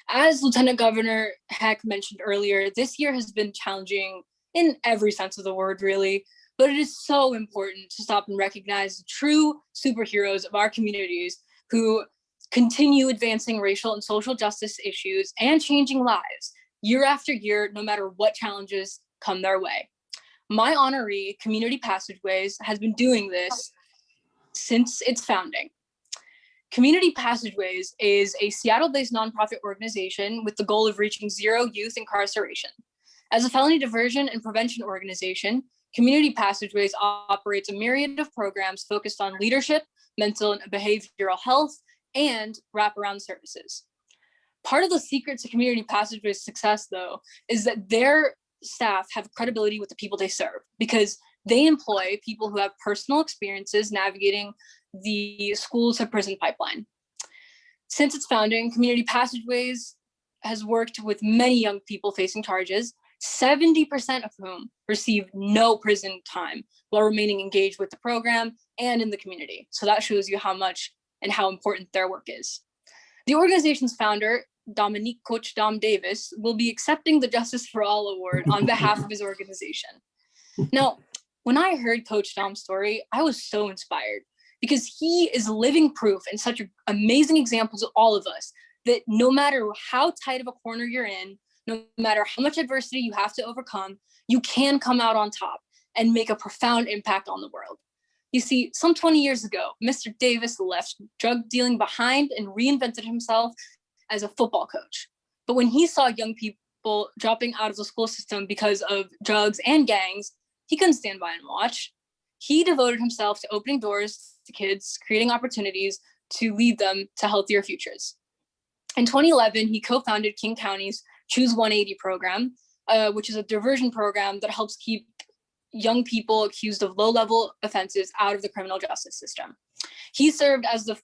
As Lieutenant Governor Heck mentioned earlier, this year has been challenging in every sense of the word, really, but it is so important to stop and recognize the true superheroes of our communities who continue advancing racial and social justice issues and changing lives year after year, no matter what challenges come their way. My honoree, Community Passageways, has been doing this since its founding. Community Passageways is a Seattle-based nonprofit organization with the goal of reaching zero youth incarceration. As a felony diversion and prevention organization, Community Passageways operates a myriad of programs focused on leadership, mental and behavioral health, and wraparound services. Part of the secret to Community Passageways' success, though, is that their staff have credibility with the people they serve, because they employ people who have personal experiences navigating the school to prison pipeline. Since its founding, Community Passageways has worked with many young people facing charges, 70% of whom receive no prison time while remaining engaged with the program and in the community. So that shows you how much and how important their work is. The organization's founder, Dominique Coach Dom Davis, will be accepting the Justice for All Award on behalf of his organization. Now, when I heard Coach Dom's story, I was so inspired because he is living proof and such amazing examples to all of us that no matter how tight of a corner you're in, no matter how much adversity you have to overcome, you can come out on top and make a profound impact on the world. You see, some 20 years ago, Mr. Davis left drug dealing behind and reinvented himself as a football coach. But when he saw young people dropping out of the school system because of drugs and gangs, he couldn't stand by and watch. He devoted himself to opening doors to kids, creating opportunities to lead them to healthier futures. In 2011, he co-founded King County's Choose 180 program, which is a diversion program that helps keep young people accused of low-level offenses out of the criminal justice system. He served as the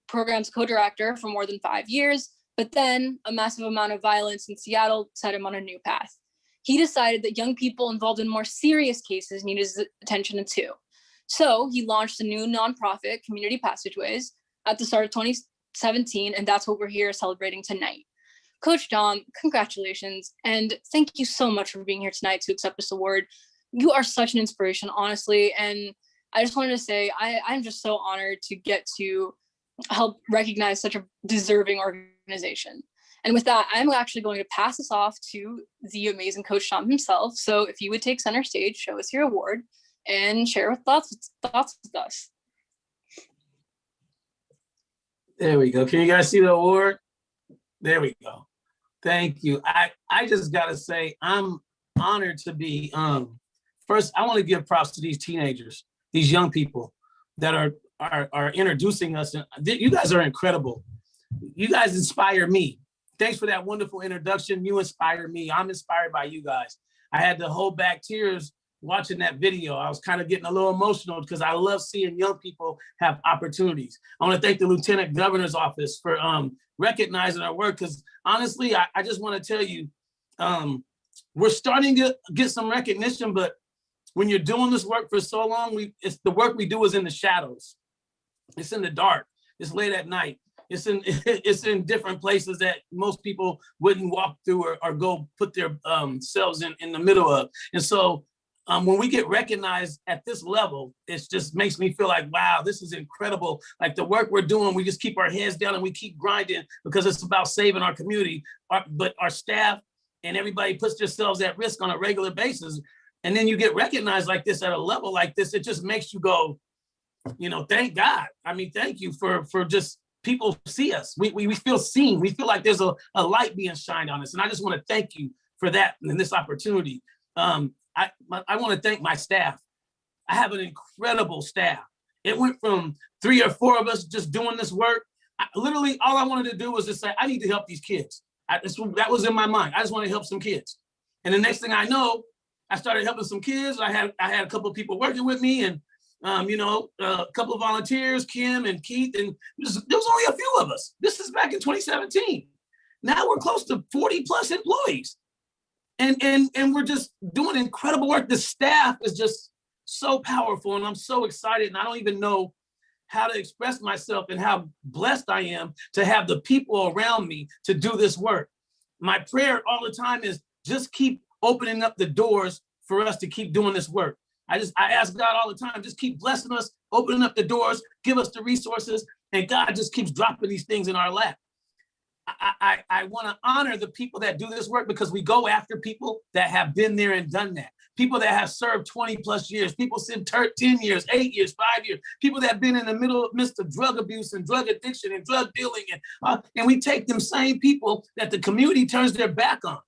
program's co-director for more than 5 years, but then a massive amount of violence in Seattle set him on a new path. He decided that young people involved in more serious cases needed his attention too. So he launched a new nonprofit, Community Passageways, at the start of 2017, and that's what we're here celebrating tonight. Coach Dom, congratulations, and thank you so much for being here tonight to accept this award. You are such an inspiration, honestly, and I just wanted to say I'm just so honored to get to help recognize such a deserving organization. And with that, I'm actually going to pass this off to the amazing Coach Dom himself. So if you would take center stage, show us your award, and share with thoughts with us. There we go. Can you guys see the award? There we go. Thank you. I just gotta say, I'm honored to be, first, I want to give props to these teenagers, these young people that are introducing us. And you guys are incredible. You guys inspire me. Thanks for that wonderful introduction. You inspire me. I'm inspired by you guys. I had to hold back tears watching that video. I was kind of getting a little emotional because I love seeing young people have opportunities. I want to thank the Lieutenant Governor's Office for recognizing our work, because honestly, I just want to tell you, we're starting to get some recognition, but when you're doing this work for so long, it's the work we do is in the shadows. It's in the dark. It's late at night. It's in different places that most people wouldn't walk through or go put their selves in the middle of. And so when we get recognized at this level, it just makes me feel like, wow, this is incredible. Like the work we're doing, we just keep our heads down and we keep grinding because it's about saving our community. But our staff and everybody puts themselves at risk on a regular basis. And then you get recognized like this at a level like this, it just makes you go, thank God. I mean, thank you for just people see us. We feel seen. We feel like there's a light being shined on us. And I just want to thank you for that and this opportunity. I want to thank my staff. I have an incredible staff. It went from 3 or 4 of us just doing this work. Literally, all I wanted to do was just say, I need to help these kids. That was in my mind. I just want to help some kids. And the next thing I know, I started helping some kids. I had a couple of people working with me, and a couple of volunteers, Kim and Keith, and there was only a few of us. This is back in 2017. Now we're close to 40 plus employees. And we're just doing incredible work. The staff is just so powerful, and I'm so excited, and I don't even know how to express myself and how blessed I am to have the people around me to do this work. My prayer all the time is just keep opening up the doors for us to keep doing this work. I ask God all the time, just keep blessing us, opening up the doors, give us the resources, and God just keeps dropping these things in our lap. I want to honor the people that do this work, because we go after people that have been there and done that. People that have served 20 plus years, people served 10 years, 8 years, 5 years, people that have been in the midst of drug abuse and drug addiction and drug dealing. And we take them same people that the community turns their back on,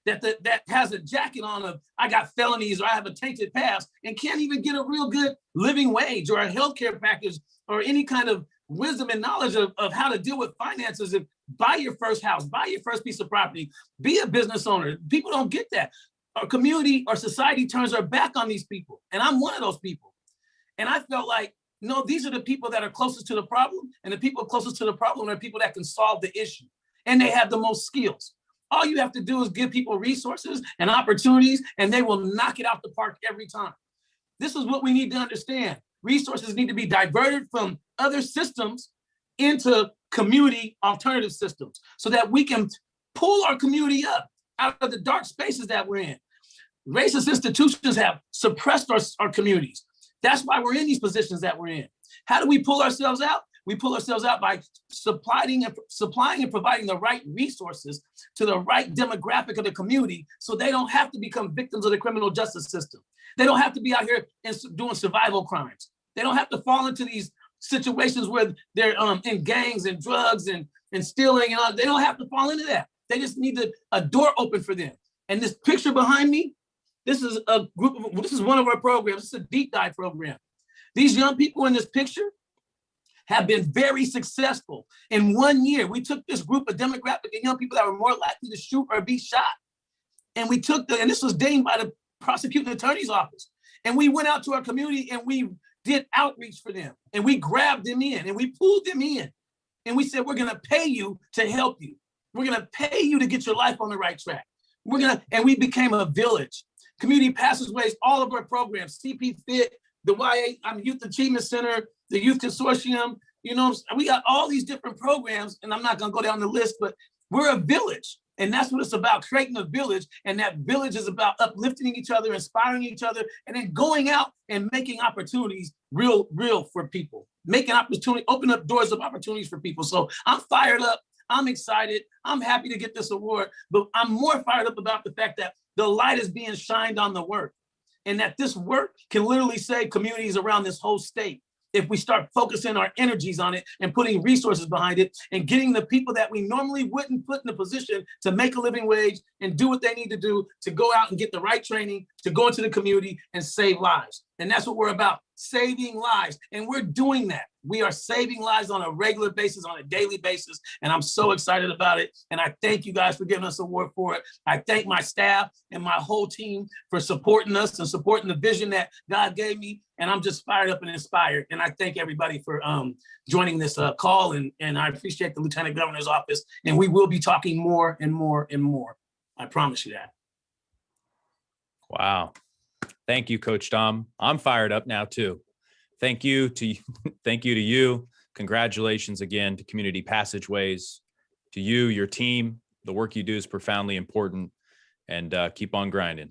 that has a jacket on of, I got felonies or I have a tainted past, and can't even get a real good living wage or a healthcare package or any kind of wisdom and knowledge of how to deal with finances and buy your first house, buy your first piece of property, be a business owner. People don't get that. Our community, our society turns their back on these people. And I'm one of those people. And I felt like, no, these are the people that are closest to the problem. And the people closest to the problem are people that can solve the issue. And they have the most skills. All you have to do is give people resources and opportunities, and they will knock it out the park every time. This is what we need to understand. Resources need to be diverted from other systems into community alternative systems so that we can pull our community up out of the dark spaces that we're in. Racist institutions have suppressed our communities. That's why we're in these positions that we're in. How do we pull ourselves out? We pull ourselves out by supplying and providing the right resources to the right demographic of the community, so they don't have to become victims of the criminal justice system. They don't have to be out here and doing survival crimes. They don't have to fall into these situations where they're in gangs and drugs and stealing and all. They don't have to fall into that. They just need a door open for them. And this picture behind me, this is one of our programs. This is a deep dive program. These young people in this picture have been very successful. In 1 year, we took this group of demographic and young people that were more likely to shoot or be shot. And we took and this was deigned by the prosecuting attorney's office. And we went out to our community and we did outreach for them. And we grabbed them in and we pulled them in. And we said, we're gonna pay you to help you. We're gonna pay you to get your life on the right track. And we became a village. Community Passageways, all of our programs, CP Fit, the Youth Achievement Center, the Youth Consortium, you know, we got all these different programs, and I'm not gonna go down the list, but we're a village. And that's what it's about, creating a village. And that village is about uplifting each other, inspiring each other, and then going out and making opportunities real for people, making opportunity, open up doors of opportunities for people. So I'm fired up. I'm excited. I'm happy to get this award, but I'm more fired up about the fact that the light is being shined on the work, and that this work can literally save communities around this whole state if we start focusing our energies on it and putting resources behind it and getting the people that we normally wouldn't put in a position to make a living wage and do what they need to do to go out and get the right training, to go into the community and save lives. And that's what we're about, saving lives. And we're doing that. We are saving lives on a regular basis, on a daily basis. And I'm so excited about it. And I thank you guys for giving us an award for it. I thank my staff and my whole team for supporting us and supporting the vision that God gave me. And I'm just fired up and inspired. And I thank everybody for joining this call. And I appreciate the Lieutenant Governor's office. And we will be talking more and more and more. I promise you that. Wow. Thank you, Coach Dom. I'm fired up now too. Thank you to you. Congratulations again to Community Passageways, to you, your team. The work you do is profoundly important, and keep on grinding.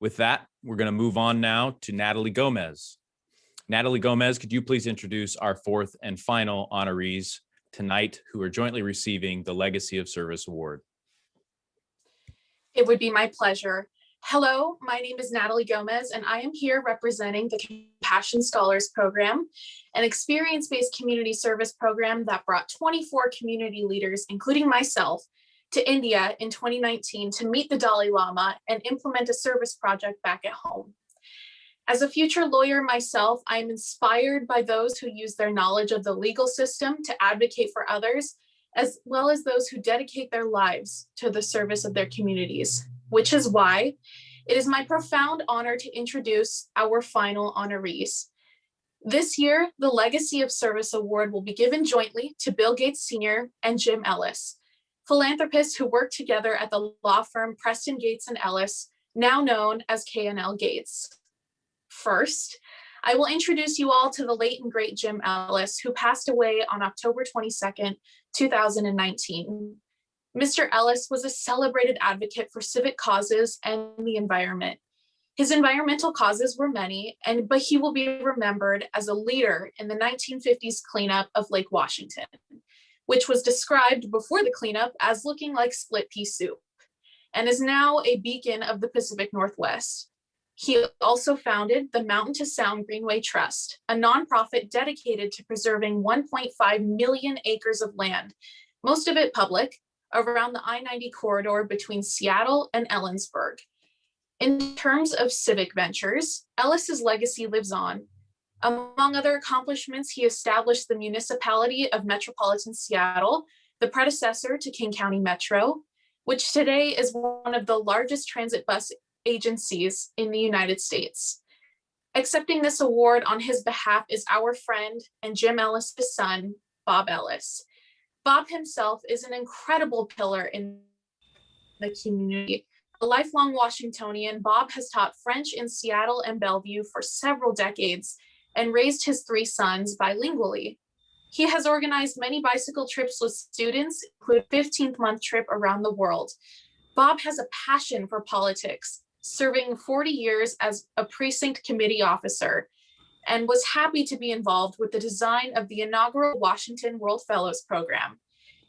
With that, we're going to move on now to Natalie Gomez. Natalie Gomez, could you please introduce our fourth and final honorees tonight who are jointly receiving the Legacy of Service Award? It would be my pleasure. Hello, my name is Natalie Gomez, and I am here representing the Compassion Scholars Program, an experience-based community service program that brought 24 community leaders, including myself, to India in 2019 to meet the Dalai Lama and implement a service project back at home. As a future lawyer myself, I am inspired by those who use their knowledge of the legal system to advocate for others, as well as those who dedicate their lives to the service of their communities, which is why it is my profound honor to introduce our final honorees. This year, the Legacy of Service Award will be given jointly to Bill Gates Sr. and Jim Ellis, philanthropists who work together at the law firm Preston Gates and Ellis, now known as K&L Gates. First, I will introduce you all to the late and great Jim Ellis, who passed away on October 22nd, 2019. Mr. Ellis was a celebrated advocate for civic causes and the environment. His environmental causes were many, but he will be remembered as a leader in the 1950s cleanup of Lake Washington, which was described before the cleanup as looking like split pea soup, and is now a beacon of the Pacific Northwest. He also founded the Mountain to Sound Greenway Trust, a nonprofit dedicated to preserving 1.5 million acres of land, most of it public, around the I-90 corridor between Seattle and Ellensburg. In terms of civic ventures, Ellis's legacy lives on. Among other accomplishments, he established the municipality of Metropolitan Seattle, the predecessor to King County Metro, which today is one of the largest transit bus agencies in the United States. Accepting this award on his behalf is our friend and Jim Ellis's son, Bob Ellis. Bob himself is an incredible pillar in the community. A lifelong Washingtonian, Bob has taught French in Seattle and Bellevue for several decades and raised his 3 sons bilingually. He has organized many bicycle trips with students, including a 15-month trip around the world. Bob has a passion for politics, serving 40 years as a precinct committee officer, and was happy to be involved with the design of the inaugural Washington World Fellows Program.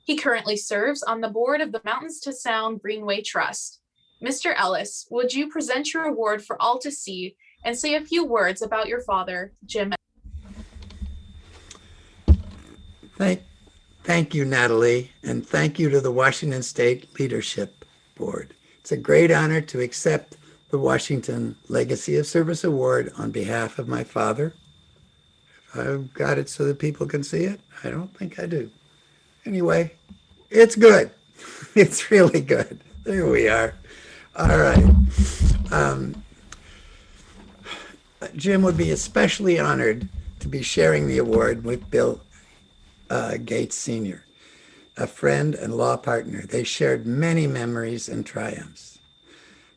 He currently serves on the board of the Mountains to Sound Greenway Trust. Mr. Ellis, would you present your award for all to see and say a few words about your father, Jim? Thank you, Natalie, and thank you to the Washington State Leadership Board. It's a great honor to accept the Washington Legacy of Service Award on behalf of my father. I've got it so that people can see it. I don't think I do. Anyway, it's good. It's really good. There we are. All right. Jim would be especially honored to be sharing the award with Bill Gates Sr., a friend and law partner. They shared many memories and triumphs.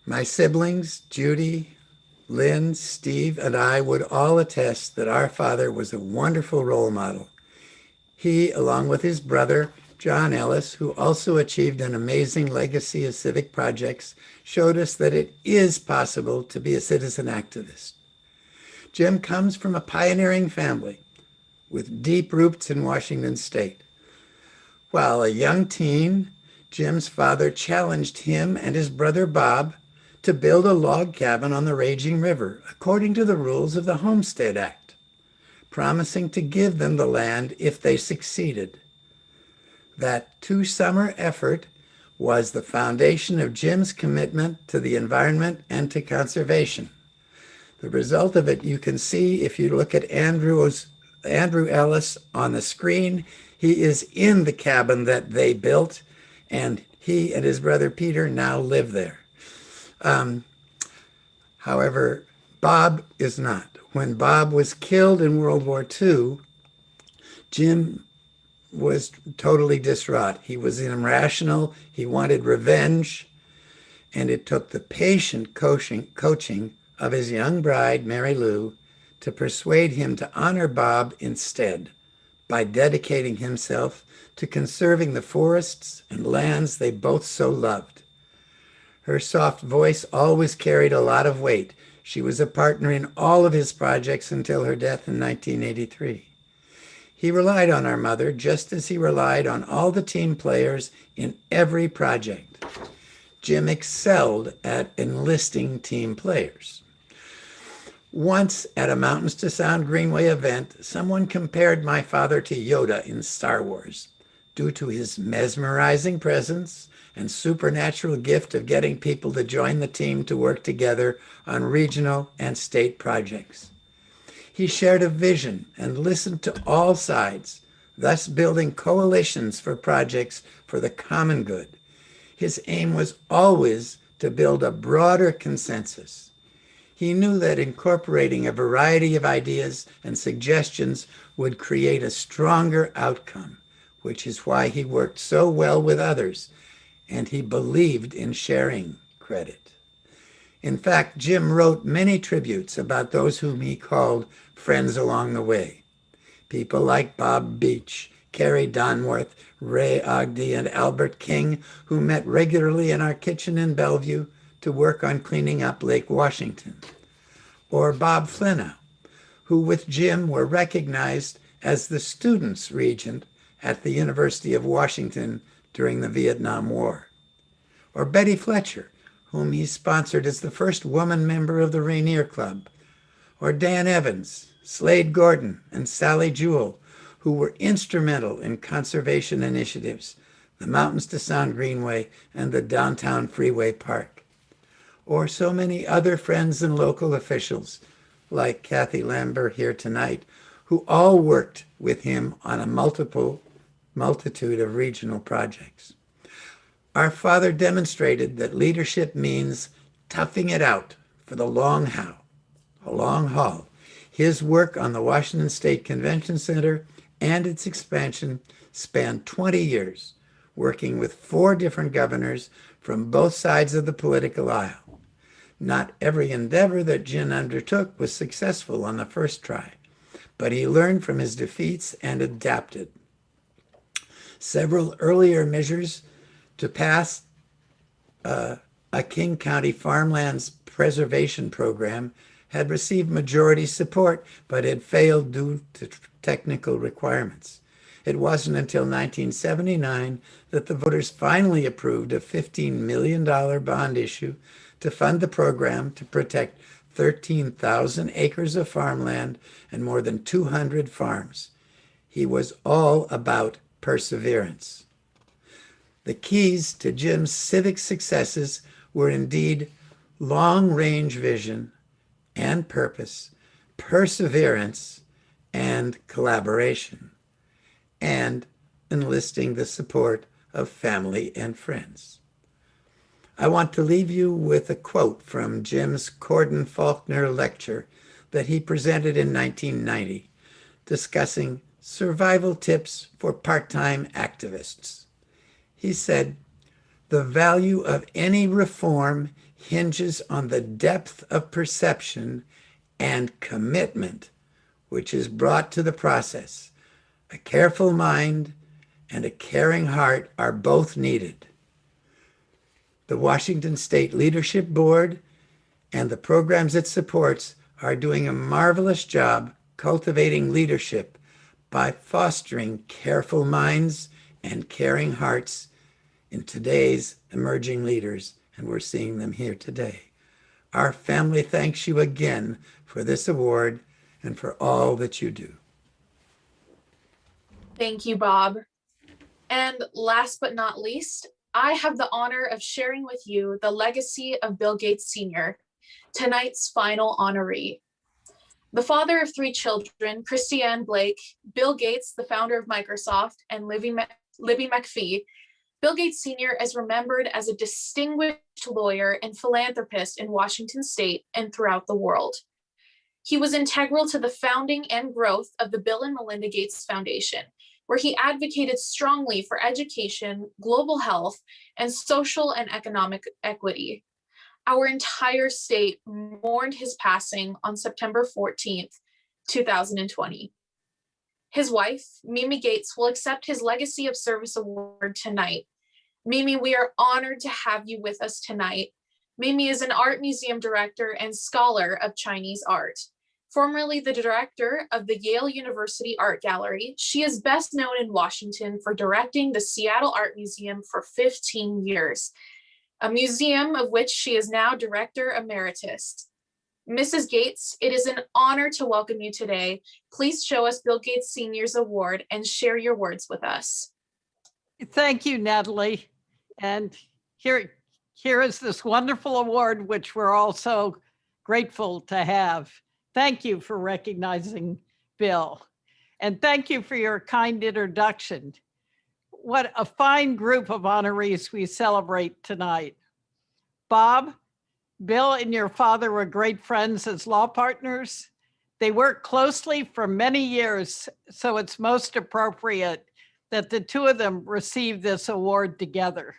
My siblings, Judy, Lynn, Steve, and I would all attest that our father was a wonderful role model. He, along with his brother, John Ellis, who also achieved an amazing legacy of civic projects, showed us that it is possible to be a citizen activist. Jim comes from a pioneering family with deep roots in Washington State. While a young teen, Jim's father challenged him and his brother Bob to build a log cabin on the raging river, according to the rules of the Homestead Act, promising to give them the land if they succeeded. That two-summer effort was the foundation of Jim's commitment to the environment and to conservation. The result of it you can see if you look at Andrew Ellis on the screen. He is in the cabin that they built, and he and his brother Peter now live there. However, Bob is not. When Bob was killed in World War II, Jim was totally distraught. He was irrational. He wanted revenge. And it took the patient coaching of his young bride, Mary Lou, to persuade him to honor Bob instead by dedicating himself to conserving the forests and lands they both so loved. Her soft voice always carried a lot of weight. She was a partner in all of his projects until her death in 1983. He relied on our mother just as he relied on all the team players in every project. Jim excelled at enlisting team players. Once at a Mountains to Sound Greenway event, someone compared my father to Yoda in Star Wars due to his mesmerizing presence and supernatural gift of getting people to join the team to work together on regional and state projects. He shared a vision and listened to all sides, thus building coalitions for projects for the common good. His aim was always to build a broader consensus. He knew that incorporating a variety of ideas and suggestions would create a stronger outcome, which is why he worked so well with others, and he believed in sharing credit. In fact, Jim wrote many tributes about those whom he called friends along the way. People like Bob Beach, Carrie Donworth, Ray Ogden, and Albert King, who met regularly in our kitchen in Bellevue to work on cleaning up Lake Washington. Or Bob Flynn, who with Jim were recognized as the students' regent at the University of Washington during the Vietnam War. Or Betty Fletcher, whom he sponsored as the first woman member of the Rainier Club. Or Dan Evans, Slade Gordon, and Sally Jewell, who were instrumental in conservation initiatives, the Mountains to Sound Greenway and the Downtown Freeway Park. Or so many other friends and local officials, like Kathy Lambert here tonight, who all worked with him on a multitude of regional projects. Our father demonstrated that leadership means toughing it out for the long haul. His work on the Washington State Convention Center and its expansion spanned 20 years, working with 4 different governors from both sides of the political aisle. Not every endeavor that Jim undertook was successful on the first try, but he learned from his defeats and adapted. Several earlier measures to pass a King County farmlands preservation program had received majority support, but had failed due to technical requirements. It wasn't until 1979 that the voters finally approved a $15 million bond issue to fund the program to protect 13,000 acres of farmland and more than 200 farms. He was all about perseverance. The keys to Jim's civic successes were indeed long-range vision and purpose, perseverance and collaboration, and enlisting the support of family and friends. I want to leave you with a quote from Jim's Corden Faulkner lecture that he presented in 1990, discussing survival tips for part-time activists. He said, The value of any reform hinges on the depth of perception and commitment which is brought to the process. A careful mind and a caring heart are both needed. The Washington State Leadership Board and the programs it supports are doing a marvelous job cultivating leadership by fostering careful minds and caring hearts in today's emerging leaders, and we're seeing them here today. Our family thanks you again for this award and for all that you do. Thank you, Bob. And last but not least, I have the honor of sharing with you the legacy of Bill Gates Sr., tonight's final honoree. The father of 3 children, Christina Blake, Bill Gates, the founder of Microsoft, and Libby McPhee, Bill Gates Sr. is remembered as a distinguished lawyer and philanthropist in Washington State and throughout the world. He was integral to the founding and growth of the Bill and Melinda Gates Foundation, where he advocated strongly for education, global health, and social and economic equity. Our entire state mourned his passing on September 14th, 2020. His wife, Mimi Gates, will accept his Legacy of Service Award tonight. Mimi, we are honored to have you with us tonight. Mimi is an art museum director and scholar of Chinese art. Formerly the director of the Yale University Art Gallery, she is best known in Washington for directing the Seattle Art Museum for 15 years, a museum of which she is now director emeritus. Mrs. Gates, it is an honor to welcome you today. Please show us Bill Gates Sr.'s award and share your words with us. Thank you, Natalie. And here is this wonderful award, which we're all so grateful to have. Thank you for recognizing Bill. And thank you for your kind introduction. What a fine group of honorees we celebrate tonight. Bob, Bill and your father were great friends as law partners. They worked closely for many years, so it's most appropriate that the two of them receive this award together.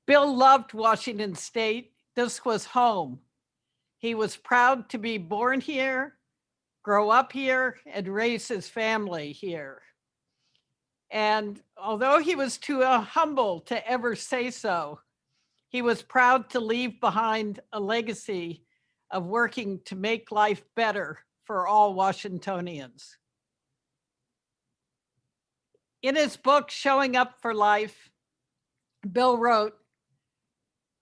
Bill loved Washington State. This was home. He was proud to be born here, grow up here, and raise his family here. And although he was too humble to ever say so, he was proud to leave behind a legacy of working to make life better for all Washingtonians. In his book, Showing Up for Life, Bill wrote,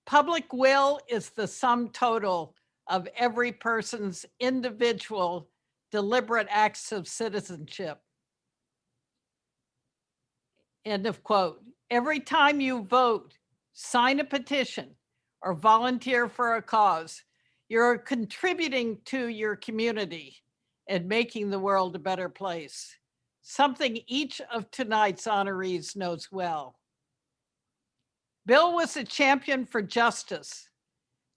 "Public will is the sum total of every person's individual, deliberate acts of citizenship." End of quote. Every time you vote, sign a petition, or volunteer for a cause, you're contributing to your community and making the world a better place, something each of tonight's honorees knows well. Bill was a champion for justice.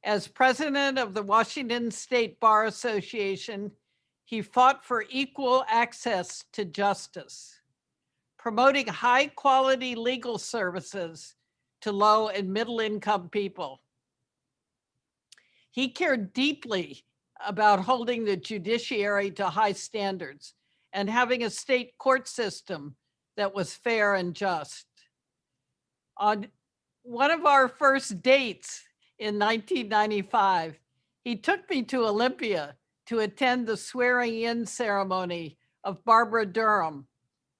As president of the Washington State Bar Association, he fought for equal access to justice, promoting high-quality legal services to low and middle-income people. He cared deeply about holding the judiciary to high standards and having a state court system that was fair and just. On one of our first dates in 1995, he took me to Olympia to attend the swearing-in ceremony of Barbara Durham,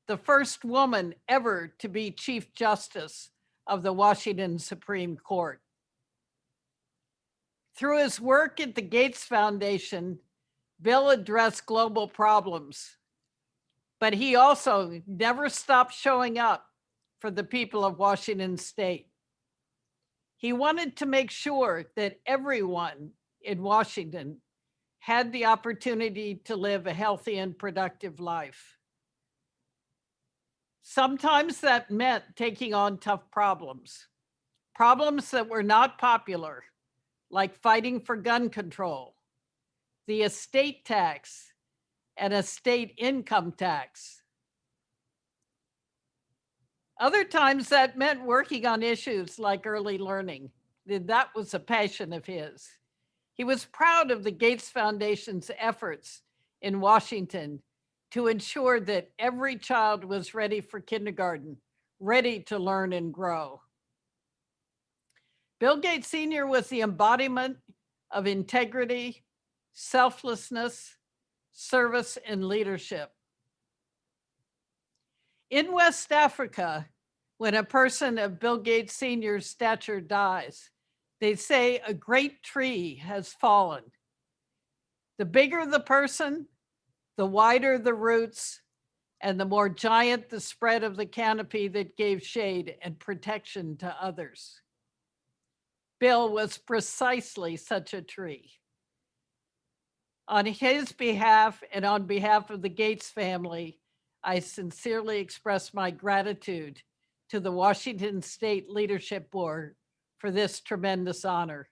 the first woman ever to be Chief Justice of the Washington Supreme Court. Through his work at the Gates Foundation, Bill addressed global problems, but he also never stopped showing up for the people of Washington State. He wanted to make sure that everyone in Washington had the opportunity to live a healthy and productive life. Sometimes that meant taking on tough problems that were not popular, like fighting for gun control, the estate tax, and a state income tax. Other times that meant working on issues like early learning. That was a passion of his. He was proud of the Gates Foundation's efforts in Washington to ensure that every child was ready for kindergarten, ready to learn and grow. Bill Gates Sr. was the embodiment of integrity, selflessness, service, and leadership. In West Africa, when a person of Bill Gates Sr.'s stature dies, they say a great tree has fallen. The bigger the person, the wider the roots, and the more giant the spread of the canopy that gave shade and protection to others. Bill was precisely such a tree. On his behalf and on behalf of the Gates family, I sincerely express my gratitude to the Washington State Leadership Board for this tremendous honor.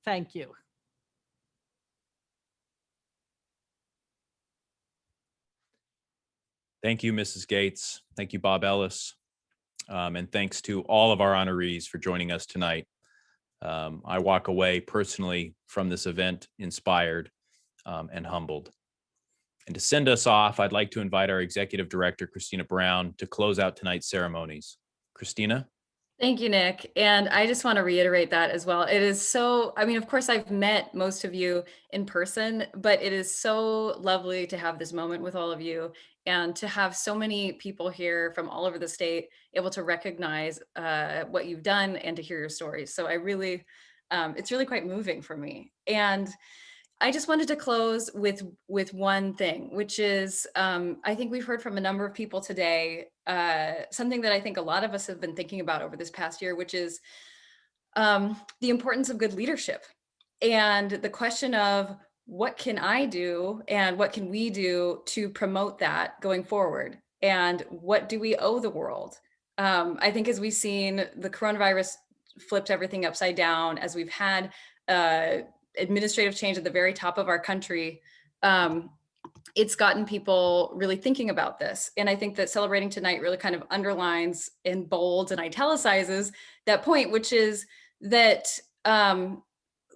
Thank you. Thank you, Mrs. Gates. Thank you, Bob Ellis. And thanks to all of our honorees for joining us tonight. I walk away personally from this event inspired and humbled. And to send us off, I'd like to invite our Executive Director, Christina Brown, to close out tonight's ceremonies. Christina? Thank you, Nick. And I just want to reiterate that as well. It is so, I mean, of course, I've met most of you in person, but it is so lovely to have this moment with all of you and to have so many people here from all over the state able to recognize what you've done and to hear your stories. So I really, it's really quite moving for me. And I just wanted to close with one thing, which is I think we've heard from a number of people today, something that I think a lot of us have been thinking about over this past year, which is the importance of good leadership and the question of what can I do and what can we do to promote that going forward? And what do we owe the world? I think as we've seen, the coronavirus flipped everything upside down, as we've had administrative change at the very top of our country, it's gotten people really thinking about this. And I think that celebrating tonight really kind of underlines and bolds and italicizes that point, which is that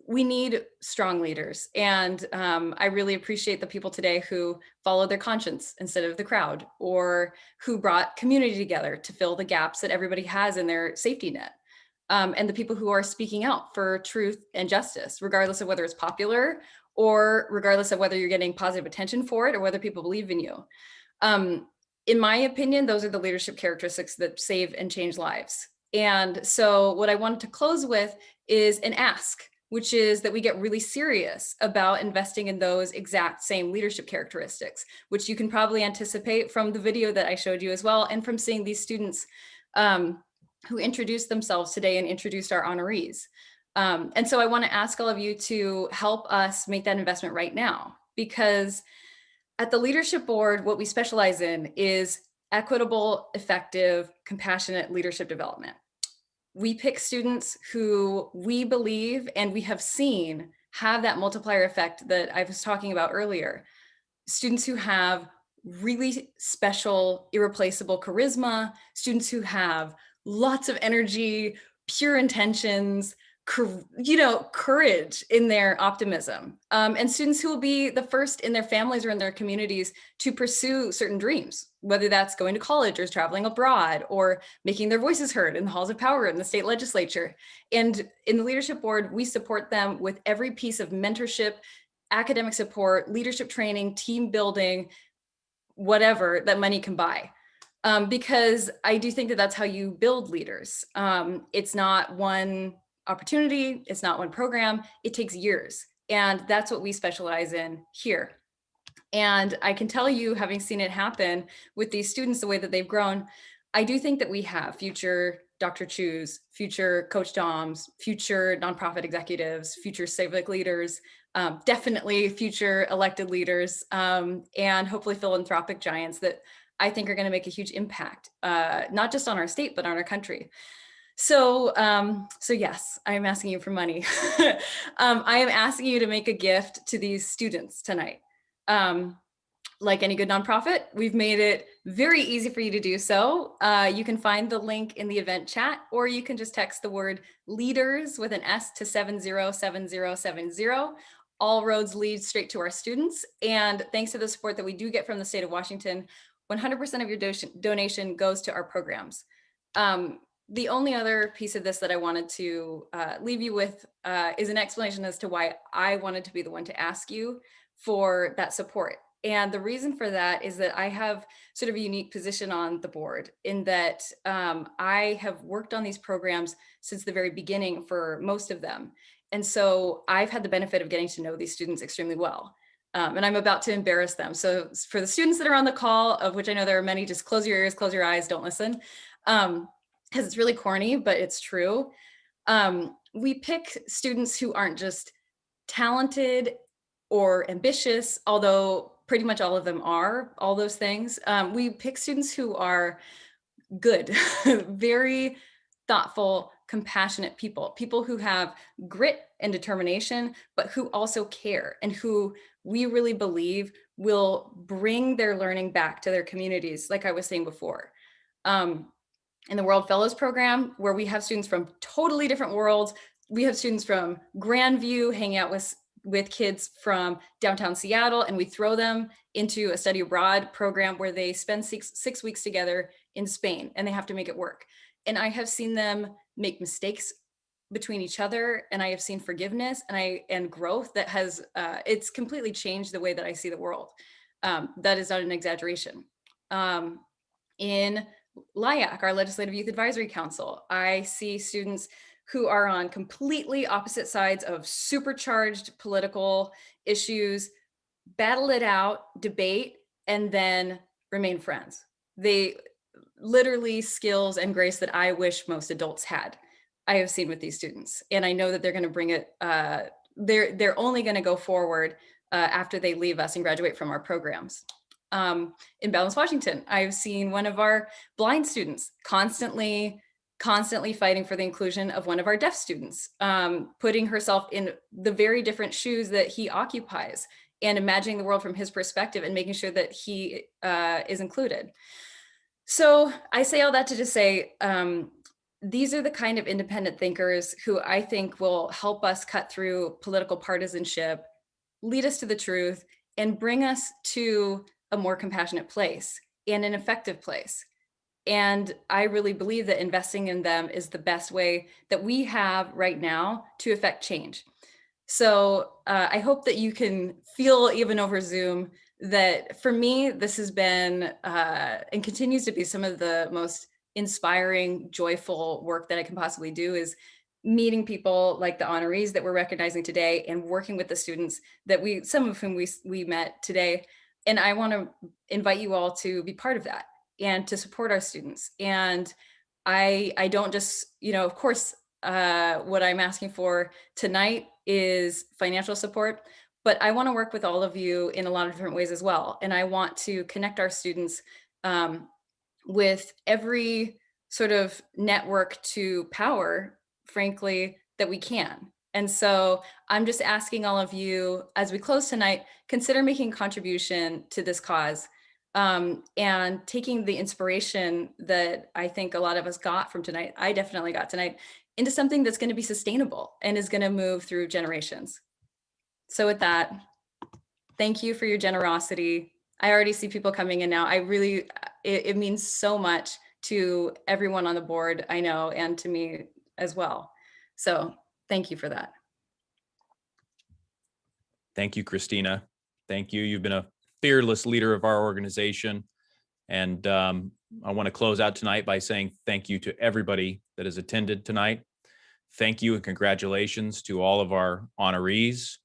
we need strong leaders. And I really appreciate the people today who followed their conscience instead of the crowd, or who brought community together to fill the gaps that everybody has in their safety net. And the people who are speaking out for truth and justice, regardless of whether it's popular or regardless of whether you're getting positive attention for it or whether people believe in you. In my opinion, those are the leadership characteristics that save and change lives. And so what I wanted to close with is an ask, which is that we get really serious about investing in those exact same leadership characteristics, which you can probably anticipate from the video that I showed you as well, and from seeing these students who introduced themselves today and introduced our honorees. And so I want to ask all of you to help us make that investment right now, because at the leadership board, what we specialize in is equitable, effective, compassionate leadership development. We pick students who we believe and we have seen have that multiplier effect that I was talking about earlier. Students who have really special, irreplaceable charisma, students who have lots of energy, pure intentions, courage in their optimism, and students who will be the first in their families or in their communities to pursue certain dreams, whether that's going to college or traveling abroad or making their voices heard in the halls of power in the state legislature. And in the leadership board, we support them with every piece of mentorship, academic support, leadership training, team building, whatever that money can buy. Because I do think that that's how you build leaders. It's not one opportunity, it's not one program, it takes years. And that's what we specialize in here. And I can tell you, having seen it happen with these students, the way that they've grown, I do think that we have future Dr. Chus, future Coach Doms, future nonprofit executives, future civic leaders, definitely future elected leaders, and hopefully philanthropic giants that I think are going to make a huge impact, not just on our state, but on our country. So yes, I am asking you for money. I am asking you to make a gift to these students tonight. like any good nonprofit, we've made it very easy for you to do so. You can find the link in the event chat, or you can just text the word leaders with an S to 707070. All roads lead straight to our students. And thanks to the support that we do get from the state of Washington, 100% of your donation goes to our programs. The only other piece of this that I wanted to leave you with is an explanation as to why I wanted to be the one to ask you for that support. And the reason for that is that I have sort of a unique position on the board in that I have worked on these programs since the very beginning for most of them. And so I've had the benefit of getting to know these students extremely well. And I'm about to embarrass them. So for the students that are on the call, of which I know there are many, just close your ears, close your eyes, don't listen. Because it's really corny, but it's true. We pick students who aren't just talented or ambitious, although pretty much all of them are all those things. We pick students who are good, very thoughtful, compassionate people who have grit and determination, but who also care and who we really believe will bring their learning back to their communities, like I was saying before. In the World Fellows Program, where we have students from totally different worlds, we have students from Grandview hanging out with kids from downtown Seattle, and we throw them into a study abroad program where they spend six weeks together in Spain, and they have to make it work. And I have seen them make mistakes between each other, and I have seen forgiveness and growth that has, it's completely changed the way that I see the world. That is not an exaggeration. In LIAC, our Legislative Youth Advisory Council, I see students who are on completely opposite sides of supercharged political issues, battle it out, debate, and then remain friends. They literally skills and grace that I wish most adults had, I have seen with these students. And I know that they're gonna bring it, they're only gonna go forward after they leave us and graduate from our programs. In Balance, Washington, I've seen one of our blind students constantly fighting for the inclusion of one of our deaf students, putting herself in the very different shoes that he occupies and imagining the world from his perspective and making sure that he is included. So I say all that to just say, these are the kind of independent thinkers who I think will help us cut through political partisanship, lead us to the truth, and bring us to a more compassionate place and an effective place. And I really believe that investing in them is the best way that we have right now to affect change. So I hope that you can feel, even over Zoom, that for me, this has been and continues to be some of the most inspiring, joyful work that I can possibly do, is meeting people like the honorees that we're recognizing today and working with the students that some of whom we met today. And I want to invite you all to be part of that and to support our students. And I don't just, of course, what I'm asking for tonight is financial support, but I want to work with all of you in a lot of different ways as well. And I want to connect our students with every sort of network to power, frankly, that we can. And so I'm just asking all of you, as we close tonight, consider making a contribution to this cause, and taking the inspiration that I think a lot of us got from tonight, I definitely got tonight, into something that's going to be sustainable and is going to move through generations. So with that, thank you for your generosity. I already see people coming in now. It means so much to everyone on the board, I know, and to me as well. So thank you for that. Thank you, Christina. Thank you. You've been a fearless leader of our organization. And I want to close out tonight by saying thank you to everybody that has attended tonight. Thank you and congratulations to all of our honorees.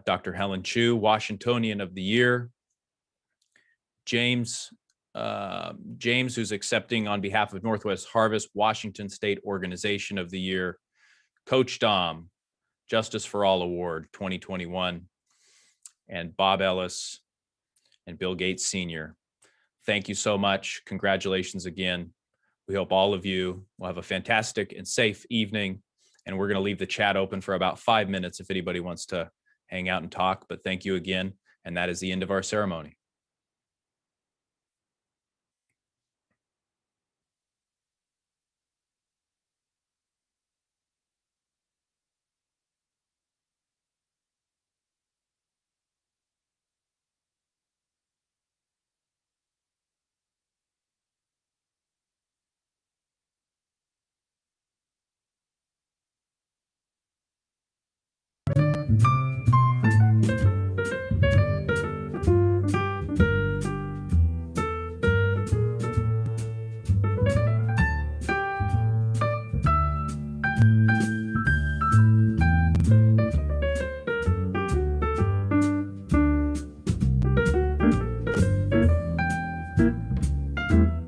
Dr. Helen Chu, Washingtonian of the Year. James, who's accepting on behalf of Northwest Harvest, Washington State Organization of the Year. Coach Dom, Justice for All Award 2021. And Bob Ellis and Bill Gates Sr. Thank you so much. Congratulations again. We hope all of you will have a fantastic and safe evening. And we're going to leave the chat open for about 5 minutes if anybody wants to hang out and talk. But thank you again. And that is the end of our ceremony. you.